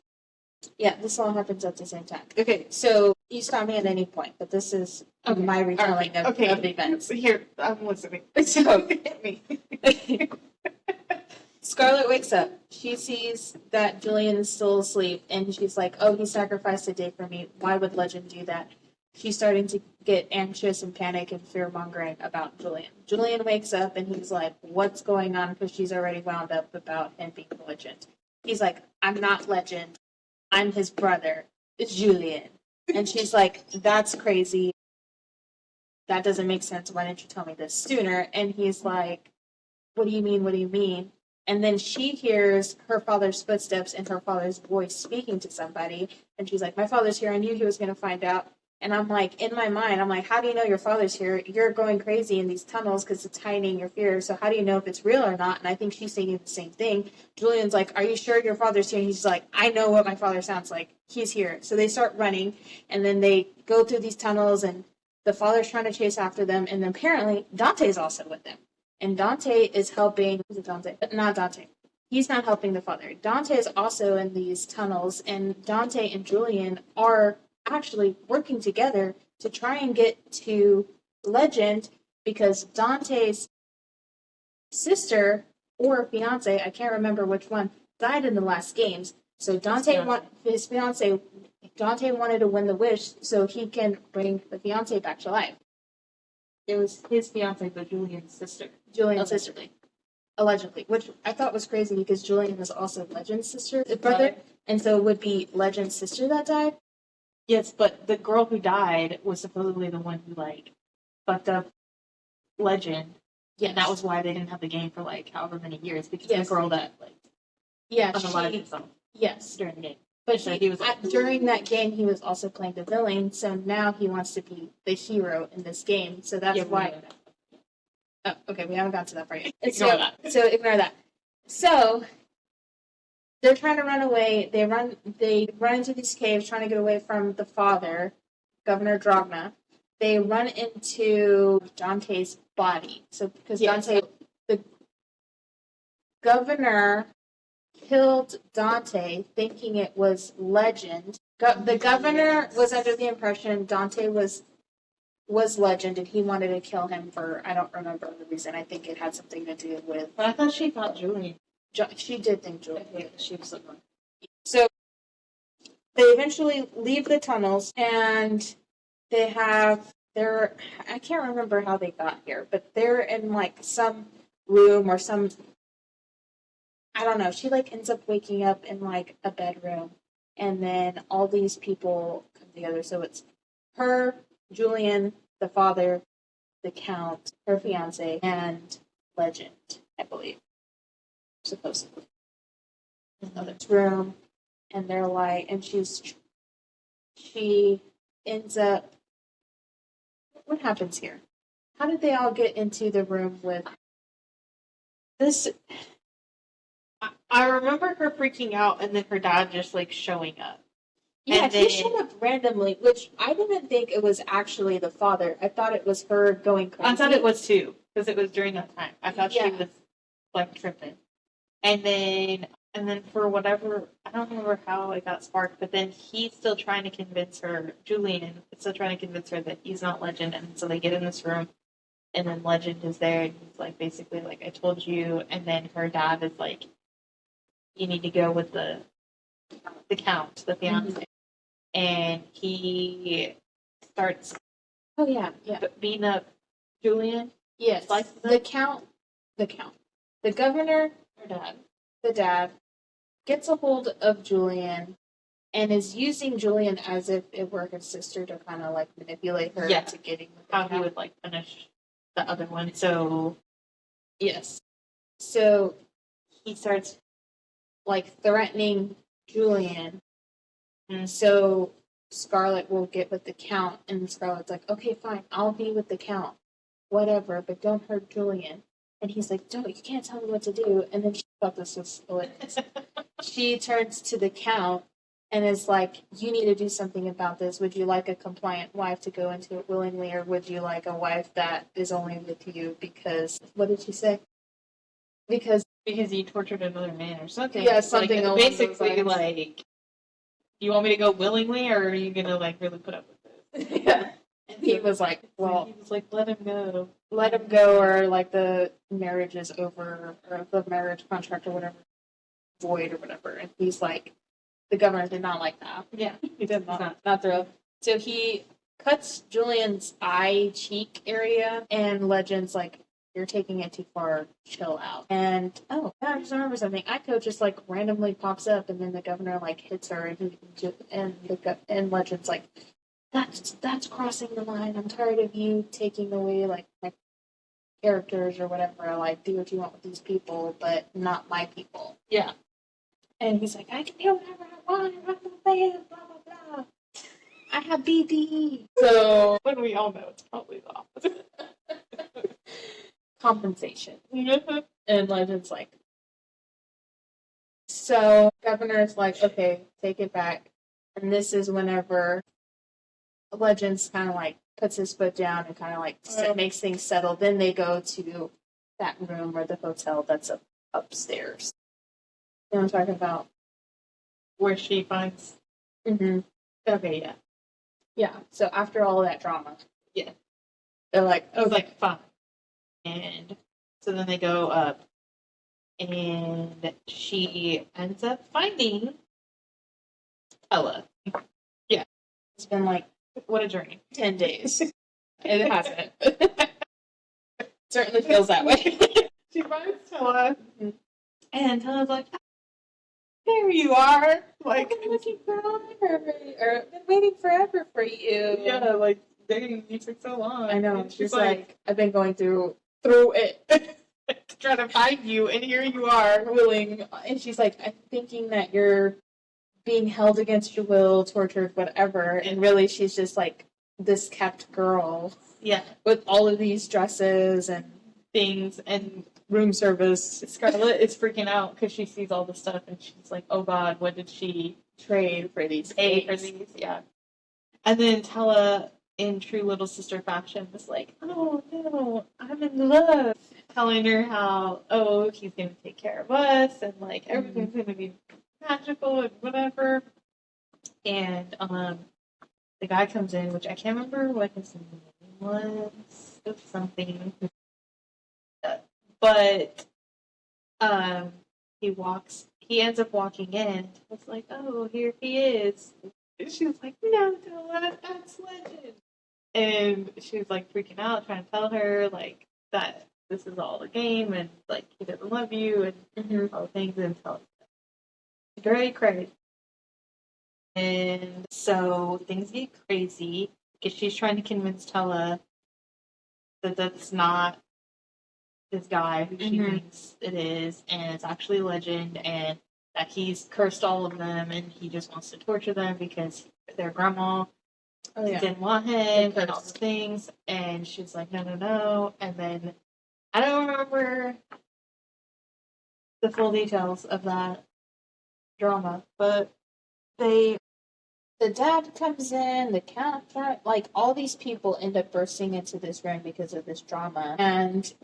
Yeah, this all happens at the same time. Okay, so you stop me at any point, but this is Okay. my retelling of the events. Here, I'm listening. So Hit me. Scarlett wakes up. She sees that Julian is still asleep, and she's like, oh, he sacrificed a day for me. Why would Legend do that? She's starting to get anxious and panic and fear-mongering about Julian. Julian wakes up, and he's like, what's going on? Because she's already wound up about him being Legend. He's like, I'm not Legend. I'm his brother. It's Julian. And she's like, that's crazy. That doesn't make sense. Why didn't you tell me this sooner? And he's like, what do you mean? What do you mean? And then she hears her father's footsteps and her father's voice speaking to somebody. And she's like, my father's here. I knew he was going to find out. And I'm like, in my mind, I'm like, how do you know your father's here? You're going crazy in these tunnels because it's hiding your fears. So how do you know if it's real or not? And I think she's saying the same thing. Julian's like, are you sure your father's here? And he's like, I know what my father sounds like. He's here. So they start running. And then they go through these tunnels. And the father's trying to chase after them. And then apparently Dante's also with them. And Dante is helping. Is it Dante? Not Dante. He's not helping the father. Dante is also in these tunnels, and Dante and Julian are actually working together to try and get to Legend because Dante's sister or fiance, I can't remember which one, died in the last games. So Dante his fiance. Dante wanted to win the wish so he can bring the fiance back to life. It was his fiance, but Julian's sister. Julian's sister, allegedly, which I thought was crazy because Julian was also Legend's brother, and so it would be Legend's sister that died. Yes, but the girl who died was supposedly the one who like fucked up Legend. Yeah, And that was why they didn't have the game for like however many years because Yes. the girl that like unalived himself yes, during the game. but So he was during that game he was also playing the villain, so now he wants to be the hero in this game. So that's why. Oh, okay, we haven't got to that part yet. Ignore that. So ignore that. So they're trying to run away. They run into these caves trying to get away from the father, Governor Drogna. They run into Dante's body. So because Dante, the governor killed Dante thinking it was Legend. The governor was under the impression Dante was Legend, and he wanted to kill him for, I don't remember the reason. I think it had something to do with. But I thought she thought Julian. She did think Julian. She was the one. So they eventually leave the tunnels, and I can't remember how they got here, but they're in like some room or some. I don't know. She like ends up waking up in like a bedroom, and then all these people come together. So it's her, Julian, the father, the count, her fiance, and Legend, I believe. Supposedly. In another room, and they're like, and she ends up. What happens here? How did they all get into the room with This, I remember her freaking out and then her dad just like showing up. Yeah, And he then- showed up randomly, which I didn't think it was actually the father. I thought it was her going crazy. I thought it was too, because it was during that time. I thought she Yeah. was like tripping. And then for whatever, I don't remember how it got sparked, but then he's still trying to convince her, Julian is still trying to convince her that he's not Legend, and so they get in this room, and then Legend is there, and he's like, basically like, I told you, and then her dad is like, you need to go with the count, the fiance. And he starts Oh yeah. beating up Julian. Yes. Slices The it? count. The governor, Her dad. the dad, gets a hold of Julian and is using Julian as if it were his sister to kind of like manipulate her Yeah. into getting the How he count. would like punish the other one. So Yes. So he starts like threatening Julian. Mm. So Scarlet will get with the count, and Scarlet's like, okay, fine, I'll be with the count. Whatever, but don't hurt Julian. And he's like, don't, you can't tell me what to do. And then she thought this was hilarious. She turns to the count and is like, you need to do something about this. Would you like a compliant wife to go into it willingly, or would you like a wife that is only with you because, what did she say? Because you tortured another man or something. Yeah, something like, along those basically lines. like, you want me to go willingly, or are you gonna like really put up with this? yeah. And he was like, well, he was like, let him go. let him go, or like the marriage is over, or the marriage contract or whatever, void or whatever. And he's like, the governor did not like that. Yeah, he did not. Not thrilled. So he cuts Julian's eye cheek area, and Legend's like, you're taking it too far, chill out. And oh, I just remember something. Echo just like randomly pops up, and then the governor like hits her, and Legend's like, that's crossing the line. I'm tired of you taking away like my characters or whatever. Like, do what you want with these people, but not my people. Yeah. And he's like, I can do whatever I want. I'm not gonna play it, blah blah blah. I have BDE. So When we all know it's probably the opposite. compensation. And Legend's like, so Governor's like, okay, take it back. And this is whenever Legend's kind of like puts his foot down and kind of like makes things settle. Then they go to that room or the hotel that's upstairs. You know what I'm talking about? Where she finds. Mm-hmm. Okay, yeah. Yeah. So after all of that drama, Yeah. they're like, I was okay, like, fine. And so then they go up, and she ends up finding Ella. it's been like What a journey. 10 days. It hasn't. Certainly feels that way. She finds Tella, and Tella's like, there you are. Like, I've been looking forever, or I've been waiting forever for you. yeah, like, dang, you took so long. I know. And She's like, I've been going through it. trying to find you, and here you are. willing. And she's like, I'm thinking that you're being held against your will, tortured, whatever. And really, she's just like this kept girl Yeah, with all of these dresses and things, and room service. Scarlett is freaking out because she sees all this stuff, and she's like, oh god, what did she Trade for these pay for things. these? Yeah. And then Tella, in true little sister fashion, was like, oh no, I'm in love. Telling her how, oh, he's going to take care of us, and like everything's going to be magical and whatever. And the guy comes in, which I can't remember what his name was. It was something. But he ends up walking in. It's like, oh, here he is. And she was like, no, Tella, that's Legend. And she was like freaking out, trying to tell her like that this is all a game, and like he doesn't love you, and all the things, and tell very crazy. And so things get crazy because she's trying to convince Tella that that's not this guy who she thinks it is, and it's actually Legend, and that he's cursed all of them, and he just wants to torture them because their grandma Oh yeah. didn't want him and all the things, and she's like, no. And then I don't remember the full details of that drama, but The dad comes in, the count, like all these people end up bursting into this room because of this drama, and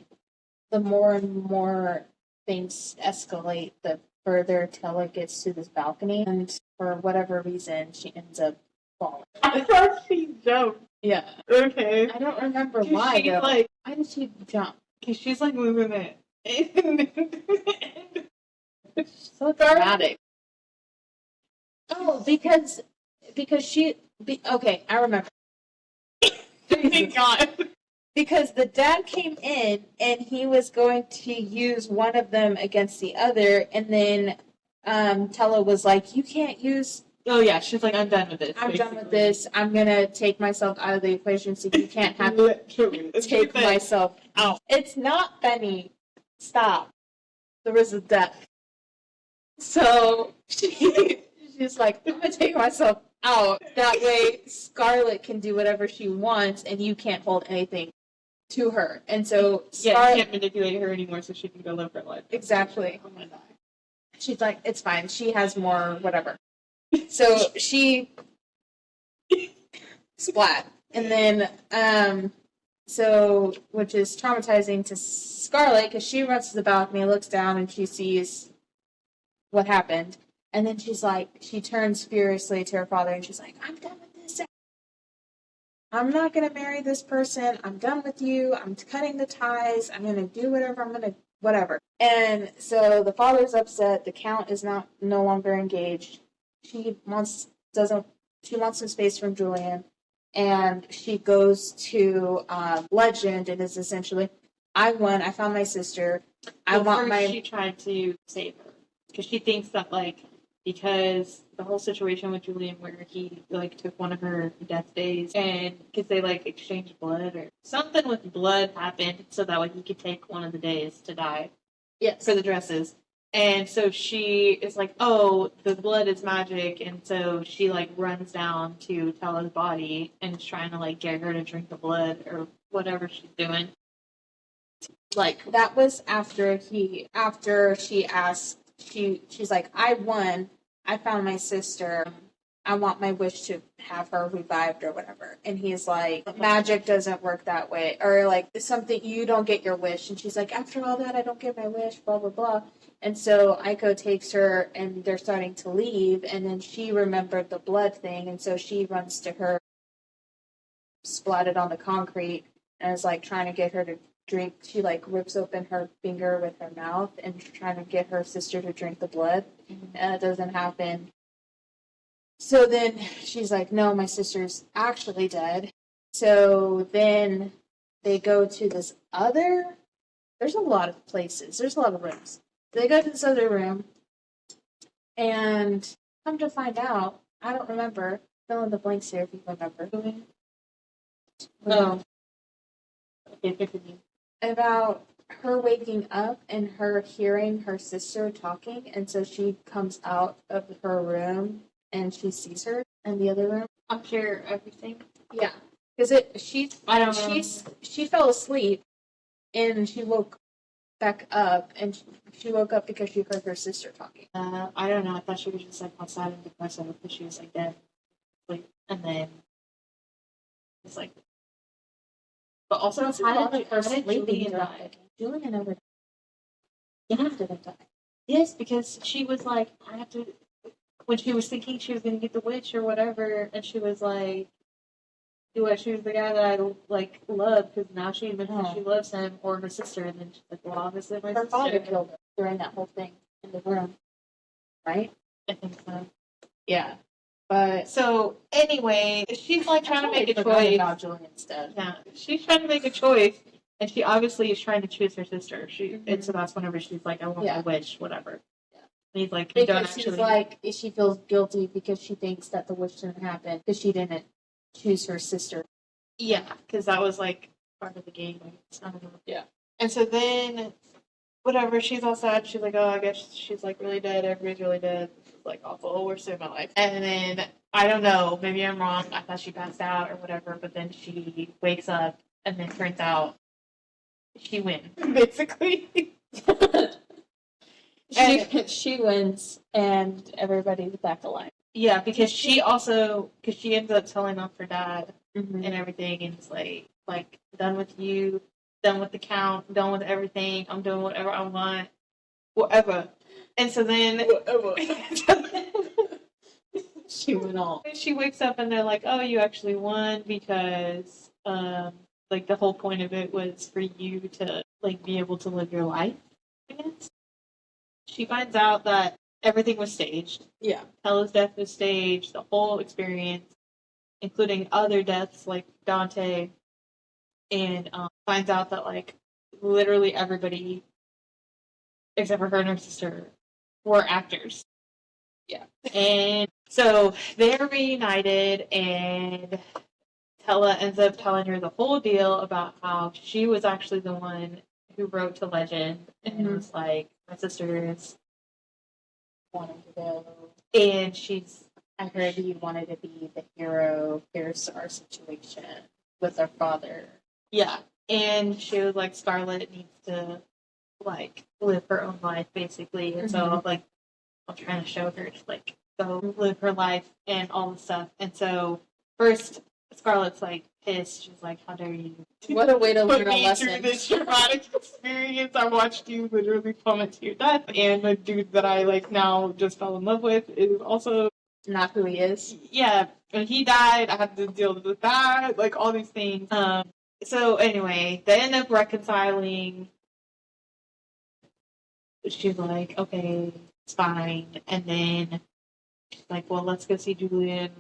the more and more things escalate, the further Tella gets to this balcony, and for whatever reason, she ends up falling. I thought she jumped. Yeah. Okay. I don't remember why, though. Like, why did she jump? because she's like moving it. So dramatic. Oh, because she... okay, I remember. Thank God. Because the dad came in and he was going to use one of them against the other, and then Tella was like, "You can't use." Oh yeah, she's like, "I'm done with this. I'm done with this. I'm gonna take myself out of the equation, so you can't have Literally. take myself out. It's not funny. Stop. There was a death. So she's like, "I'm gonna take myself out. That way, Scarlet can do whatever she wants, and you can't hold anything to her." And so Yeah, you can't manipulate her anymore, so she can go live her life. Exactly. Oh my God. She's like, "It's fine. She has more whatever." So she splat, and then so which is traumatizing to Scarlet because she runs to the balcony, looks down, and she sees what happened, and then she's like, she turns furiously to her father, and she's like, "I'm done with this. I'm not going to marry this person. I'm done with you. I'm cutting the ties. I'm going to do whatever I'm going to, whatever." And so the father's upset. The count is no longer engaged. She wants some space from Julian. And she goes to Legend and is essentially, "I won. I found my sister. She tried to save her. Because she thinks that, like, because the whole situation with Julian where he, like, took one of her death days and because they, like, exchanged blood or something with blood happened so that way he could take one of the days to die. Yes. For the dresses. And so she is like, oh, the blood is magic. And so she, like, runs down to Tella's body and is trying to, like, get her to drink the blood or whatever she's doing. Like, that was after she asked, she's like, "I won. I found my sister. I want my wish to have her revived," or whatever. And he's like, "Magic doesn't work that way." Or like, something, "You don't get your wish." And she's like, "After all that, I don't get my wish, blah, blah, blah." And so Aiko takes her and they're starting to leave. And then she remembered the blood thing. And so she runs to her, splatted on the concrete, and is like trying to get her to drink. She like rips open her finger with her mouth and trying to get her sister to drink the blood. And it doesn't happen. So then she's like, "No, my sister's actually dead." So then they go to this other, there's a lot of places, there's a lot of rooms. They go to this other room, and come to find out, I don't remember, fill in the blanks here if you remember. Oh. About her waking up and her hearing her sister talking, and so she comes out of her room and she sees her in the other room. After everything? Yeah, because she fell asleep and she woke back up, and she woke up because she heard her sister talking. I don't know. I thought she was just like outside and depressed because she was like dead. Like, and then it's like, but also how did Julian die? Julian never died. Yeah. Didn't die. Yes, because she was like, I have to. When she was thinking she was going to get the witch or whatever, and she was like, she was the guy that I like love because now she admits that she loves him or her sister, and then she's like, well, obviously my her sister. father killed her during that whole thing in the room, right? I think so. Yeah, but so anyway, she's like trying to make a choice. About Julian's death. Yeah, she's trying to make a choice, and she obviously is trying to choose her sister. And so that's whenever she's like, I want my wish, whatever. Yeah. And he's like, you don't actually. She's like, she feels guilty because she thinks that the wish didn't happen because she didn't choose her sister. Yeah, because that was like part of the game. Right? Yeah. And so then whatever. She's all sad. She's like, oh, I guess she's like really dead. Everybody's really dead. This is like awful. Worst day of my life. And then I don't know. Maybe I'm wrong. I thought she passed out or whatever. But then she wakes up, and then turns out she wins basically. She wins, and everybody's back alive. Yeah, because she ends up telling off her dad Mm-hmm. and everything, and it's like done with you, done with the count, done with everything. I'm doing whatever I want, whatever. And so then She went all. she wakes up and they're like, "Oh, you actually won because like the whole point of it was for you to like be able to live your life." I guess. She finds out that everything was staged. Yeah. Hella's death was staged, the whole experience, including other deaths like Dante, and finds out that like literally everybody except for her and her sister were actors. Yeah. And so they're reunited, and Hella ends up telling her the whole deal about how she was actually the one who wrote to Legend, and was like, my sisters Wanted to go. and I heard you wanted to be the hero. Here's our situation with our father. yeah, and she was like, Scarlet needs to like live her own life basically, and so like I'm trying to show her to like go live her life and all this stuff. And so first Scarlett's like pissed. She's like, how dare you What a way to put learn a me lesson. through this traumatic experience. I watched you literally plummet to your death, and the dude that I like now just fell in love with is also Not who he is. yeah, when he died, I had to deal with that, like all these things. So anyway, they end up reconciling. She's like, okay, it's fine. And then she's like, well, let's go see Julian.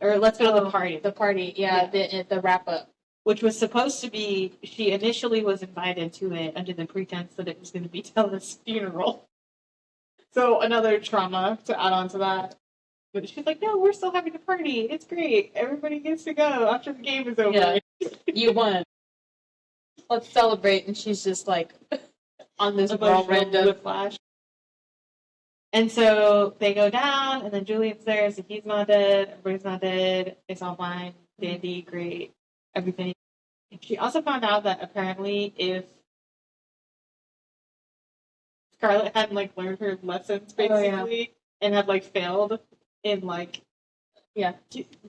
Or let's go to the party. The party, yeah. The wrap up. Which was supposed to be, she initially was invited to it under the pretense that it was going to be Tella's funeral. So another trauma to add on to that. But she's like, no, we're still having a party. It's great. Everybody gets to go after the game is over. Yeah. You won. Let's celebrate. And she's just like on this whirlwind of flash. And so they go down, and then Julian's there, so he's not dead. Everybody's not dead. It's all fine. Dandy, great. Everything. She also found out that apparently if Scarlett hadn't like learned her lessons basically and had like failed in like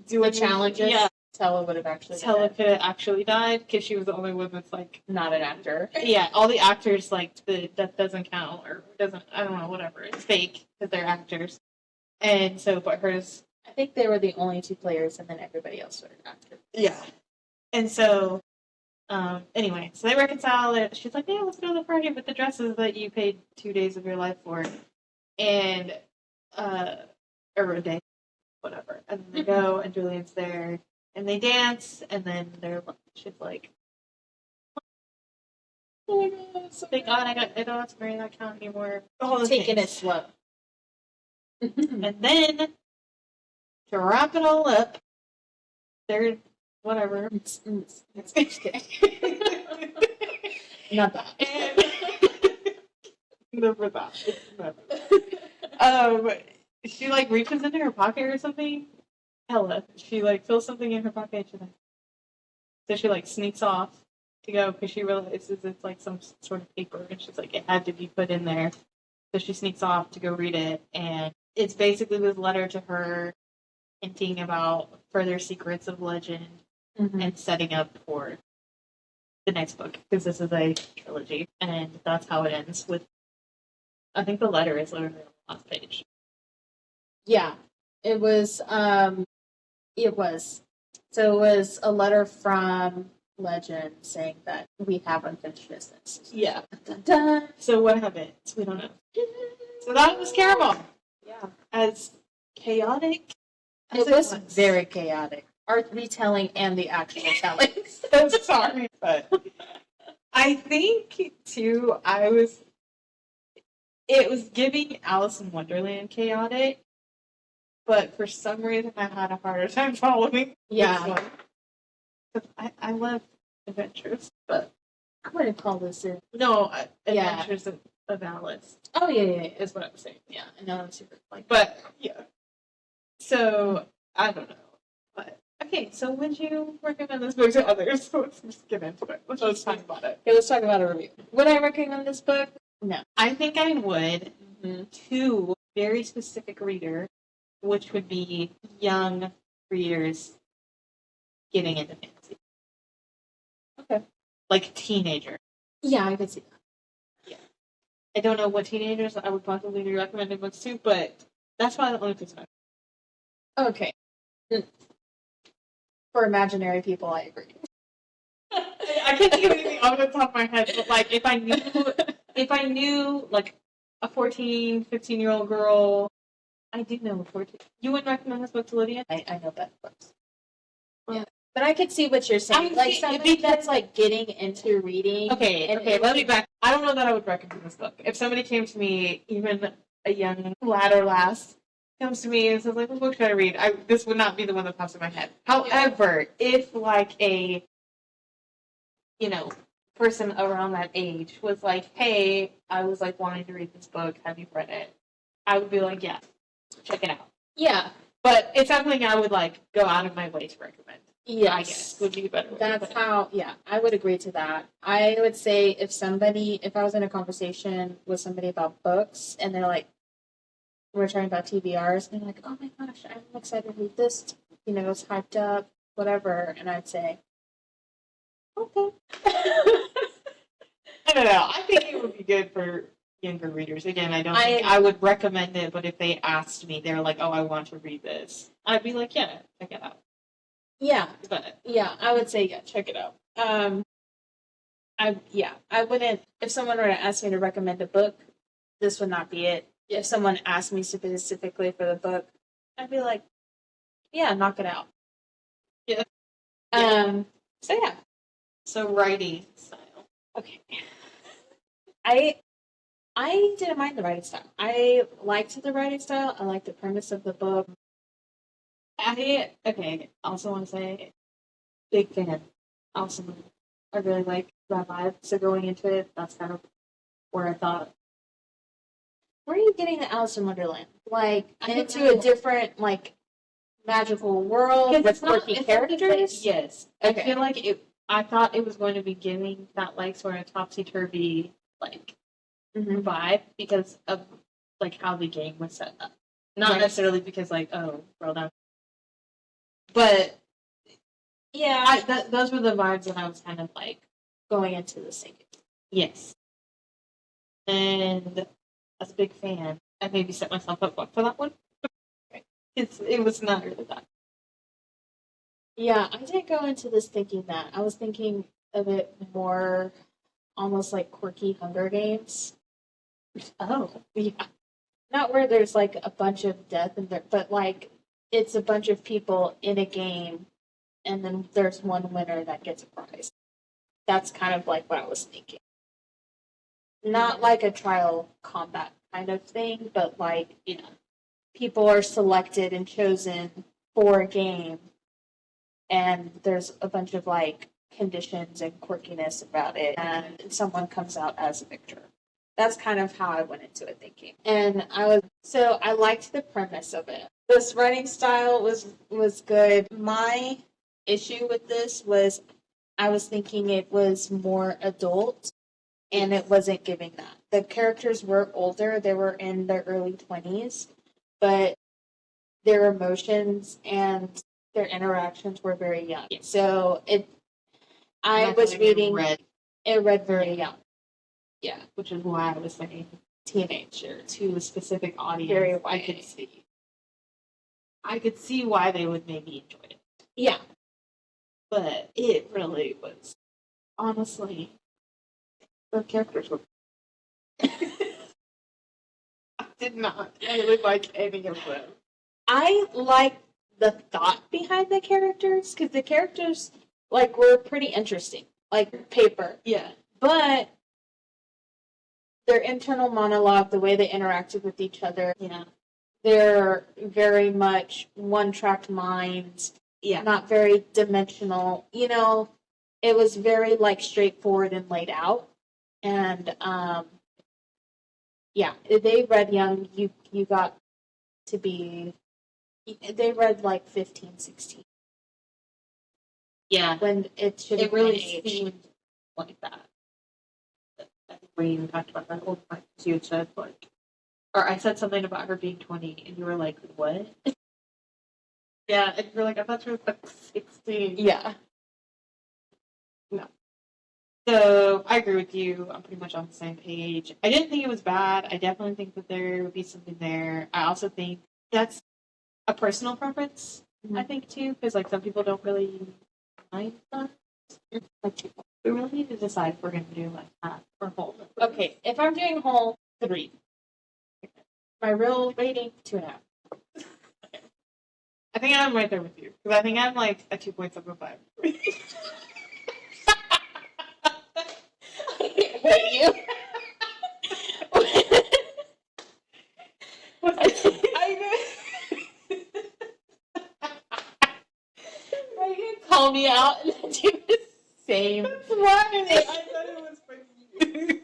doing the challenges, yeah, Tella would have actually Tella could have actually died because she was the only one that's like not an actor. Yeah, all the actors like that doesn't count or doesn't, I don't know, whatever. It's fake because they're actors. And so, but hers, I think they were the only two players, and then everybody else were actors. yeah. And so, anyway, so they reconcile it. She's like, yeah, let's go to the party with the dresses that you paid 2 days of your life for. And, or a day, whatever. And then they go, and Julian's there, and they dance, and then she's like, oh my god, thank God I don't have to marry that count anymore. Taking it slow. And then, to wrap it all up, they're whatever. It's Not that. Never that. It's never. She like reaches into her pocket or something. Hella. She like feels something in her pocket. So she like sneaks off to go because she realizes it's like some sort of paper, and she's like, it had to be put in there. So she sneaks off to go read it, and it's basically this letter to her hinting about further secrets of Legend and setting up for the next book, because this is a trilogy, and that's how it ends with, I think the letter is literally on the last page. Yeah, it was. So it was a letter from Legend saying that we have unfinished business. Yeah. Dun, dun. So what happens? We don't know. So that was Caraval. Yeah. As chaotic as It was very chaotic. Our retelling and the actual telling. I'm sorry, but I think too, it was giving Alice in Wonderland chaotic, but for some reason I had a harder time following this one. I love adventures, but I wouldn't call this a... No, Yeah. Adventures of Alice Oh, yeah. is what I was saying. Yeah, I know, it's super, like... But, yeah. So, I don't know. But, okay, so would you recommend this book to others? Let's just get into it. Let's talk about it. Okay, let's talk about a review. Would I recommend this book? No. I think I would to very specific reader, which would be young readers getting into fantasy. Okay. Like teenager. Yeah, I could see that. Yeah. I don't know what teenagers I would possibly be recommending books to, but that's why the only person. Okay. For imaginary people, I agree. I can't think of anything off the top of my head, but like if I knew like a 14, 15-year-old girl, I do know a 14. You wouldn't recommend this book to Lydia? I know better books. Well, Yeah. But I could see what you're saying. Like somebody that's like getting into reading. Okay, let me back. I don't know that I would recommend this book. If somebody came to me, even a young lad or lass, comes to me and says, like, what book should I read? This would not be the one that pops in my head. However, if like a, person around that age was like, hey, I was like wanting to read this book, have you read it? I would be like, yeah, check it out. Yeah. But it's something I would like go out of my way to recommend. Yes. I guess would be a better way. That's how, yeah, I would agree to that. I would say if I was in a conversation with somebody about books and they're like, we're talking about TBRs, and they're like, oh my gosh, I'm excited to read this, it's hyped up, whatever, and I'd say, okay. I don't know. I think it would be good for younger readers. Again, I don't think I would recommend it, but if they asked me, they're like, oh, I want to read this, I'd be like, yeah, check it out. Yeah. But yeah, I would say, yeah, check it out. I wouldn't, if someone were to ask me to recommend a book, this would not be it. If someone asked me specifically for the book, I'd be like, yeah, knock it out. Yeah. So yeah. So writing style. Okay. I didn't mind the writing style. I liked the writing style. I liked the premise of the book. Also want to say, big fan. Awesome. I really like that vibe. So going into it, that's kind of where I thought. Where are you getting the Alice in Wonderland? Like, into a different, like, magical world with quirky characters? Yes. Okay. I feel like I thought it was going to be giving that, like, sort of topsy-turvy, like, vibe because of, like, how the game was set up. Not necessarily because, like, oh, well done. But, yeah, those were the vibes that I was kind of, like, going into the singing. Yes. And as a big fan, I maybe set myself up for that one. It was not really that. Yeah, I didn't go into this thinking that. I was thinking of it more almost like quirky Hunger Games. Oh. Yeah. Not where there's like a bunch of death in there, but like it's a bunch of people in a game and then there's one winner that gets a prize. That's kind of like what I was thinking. Not like a trial combat kind of thing, but like, people are selected and chosen for a game and there's a bunch of like conditions and quirkiness about it and someone comes out as a victor. That's kind of how I went into it thinking. And I liked the premise of it. This writing style was good. My issue with this was I was thinking it was more adult and it wasn't giving that. The characters were older, they were in their early 20s, but their emotions and their interactions were very young. Yeah. So I was reading it read very young. Yeah. Which is why I was saying teenager to a specific audience. Very I could see why they would maybe enjoy it. Yeah. But it really was, honestly, the characters were. I did not really like any of them. I liked the thought behind the characters because the characters were pretty interesting, like paper. Yeah. But their internal monologue, the way they interacted with each other, they're very much one-track minds. Yeah. Not very dimensional. it was very like straightforward and laid out. And yeah, they read young. You got to be. They read like 15, 16 Yeah, when it should have it really been age. seemed like that. I think we even talked about that whole time. You had said like, or I said something about her being 20, and you were like, "What?" Yeah, and you're like, "I thought she was like 16." Yeah. So I agree with you. I'm pretty much on the same page. I didn't think it was bad. I definitely think that there would be something there. I also think that's a personal preference. I think too, because like some people don't really mind that. Like we really need to decide if we're going to do like half or whole. Okay, if I'm doing whole, 3. My real rating, 2.5. I think I'm right there with you because I think I'm like a 2.75. hate you. Are you gonna call me out and do the same? I thought it was funny.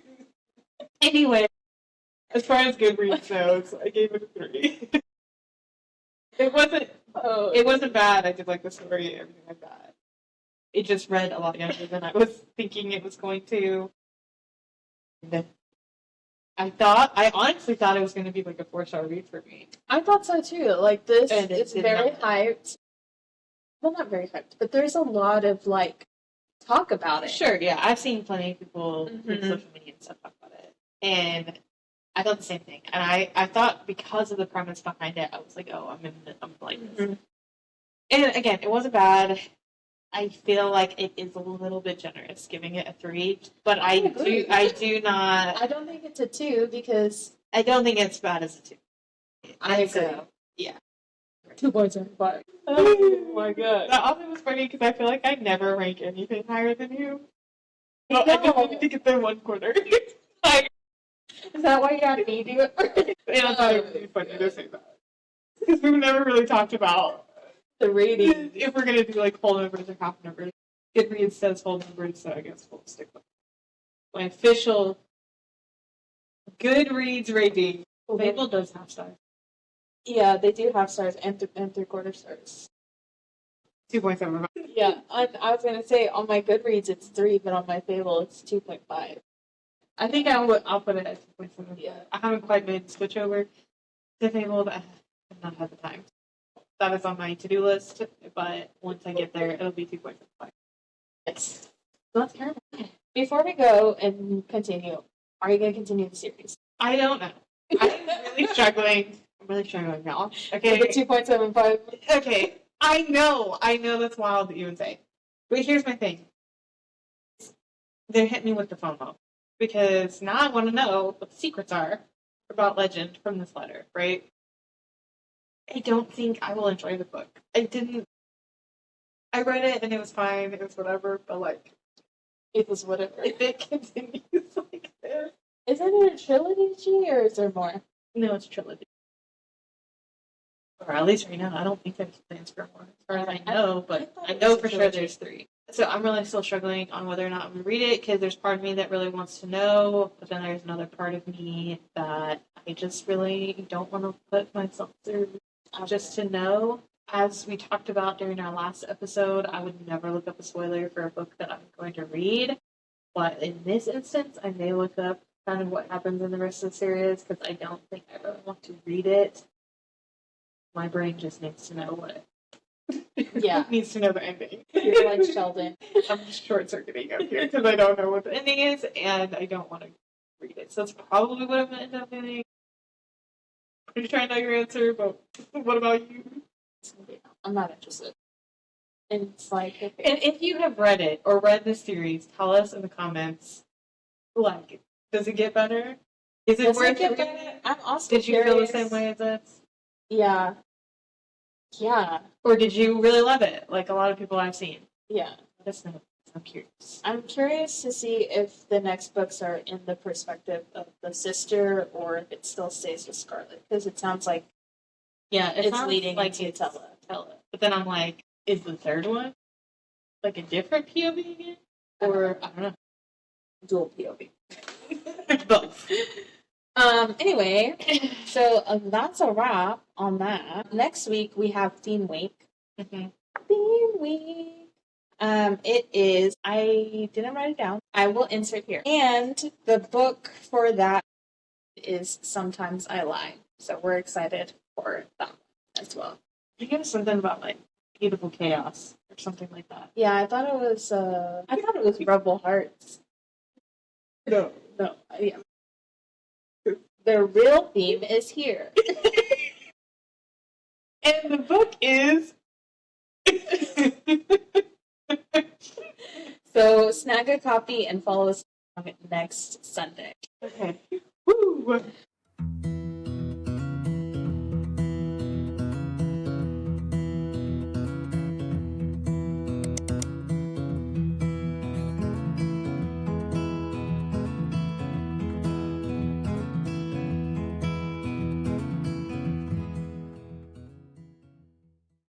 Anyway, as far as Goodreads goes, I gave it a 3. It wasn't bad. I did like the story and everything like that. It just read a lot younger than I was thinking it was going to. I honestly thought it was going to be like a 4-star read for me. I thought so too. Like this, And it it's did very not. hyped. Well, not very hyped, but there's a lot of like talk about it. Sure, yeah, I've seen plenty of people Mhm. with social media and stuff talk about it, and I thought the same thing. And I thought because of the premise behind it, I was like, oh, I'm like this. Mhm. And again, it wasn't bad. I feel like it is a little bit generous giving it a 3, but I agree. do not. I don't think it's a 2 because I don't think it's bad as a 2. I And so, agree. yeah. 2.75. Oh my god. That also was funny because I feel like I never rank anything higher than you. So I just needed to get there one quarter. Like, Is that why you had me do it first? and I thought it would be funny to say that. Because we've never really talked about The rating. if we're going to do like whole numbers or half numbers. Goodreads says whole numbers, so I guess we'll stick with my official Goodreads rating. Fable does half stars. Yeah, they do have stars and 3/4 stars. 2.75. Yeah, I was gonna say on my Goodreads it's 3, but on my Fable it's 2.5. I think I'll put it at 2.75. Yeah. I haven't quite made the switch over to Fable. I have not had the time. That is on my to-do list, but once I get there, it'll be 2.75. Yes. So that's Caraval. Before we go and continue, are you gonna continue the series? I don't know. I'm really struggling. I'm really struggling now. Okay. The 2.75. Okay. I know that's wild that you would say. But here's my thing. They hit me with the FOMO. Because now I want to know what the secrets are about Legend from this letter, right? I don't think I will enjoy the book. I read it and it was fine, it was whatever, but like, It was whatever. if it continues like this. Isn't it a trilogy or is there more? No, it's a trilogy. Or at least right now, I don't think there's plans for more, as far as I know, but I know for sure there's 3. So I'm really still struggling on whether or not I'm going to read it, because there's part of me that really wants to know, but then there's another part of me that I just really don't want to put myself through just to know. As we talked about during our last episode, I would never look up a spoiler for a book that I'm going to read, but in this instance, I may look up kind of what happens in the rest of the series, because I don't think I really want to read it. My brain just needs to know what Yeah. it needs to know the ending. You're like Sheldon. I'm just short-circuiting up here because I don't know what the ending is, and I don't want to read it. So that's probably what I'm going to end up doing. Pretty sure I know your answer, but what about you? I'm not interested. And it's like, okay. And if you have read it or read the series, tell us in the comments. Like, does it get better? Is it Does worth it get reading? better? I'm also Did you feel the curious. same way as us? Yeah. Yeah. Or did you really love it, like a lot of people I've seen? Yeah. Let us know. I'm curious. I'm curious to see if the next books are in the perspective of the sister or if it still stays with Scarlet. Because it sounds like Yeah, it's sounds leading like into it's Tella. Tella. But then I'm like, is the third one? like a different POV again, or I don't know. Dual POV. Both. Anyway, so that's a wrap on that. Next week we have Theme Week. Mm-hmm. Theme Week. It is, I didn't write it down. I will insert here. And the book for that is Sometimes I Lie. So we're excited for that one as well. I think it was something about like beautiful chaos or something like that. Yeah, I thought it was Rebel Hearts. No. No, yeah. The real theme is here. And the book is. So snag a copy and follow us next Sunday. Okay. Woo!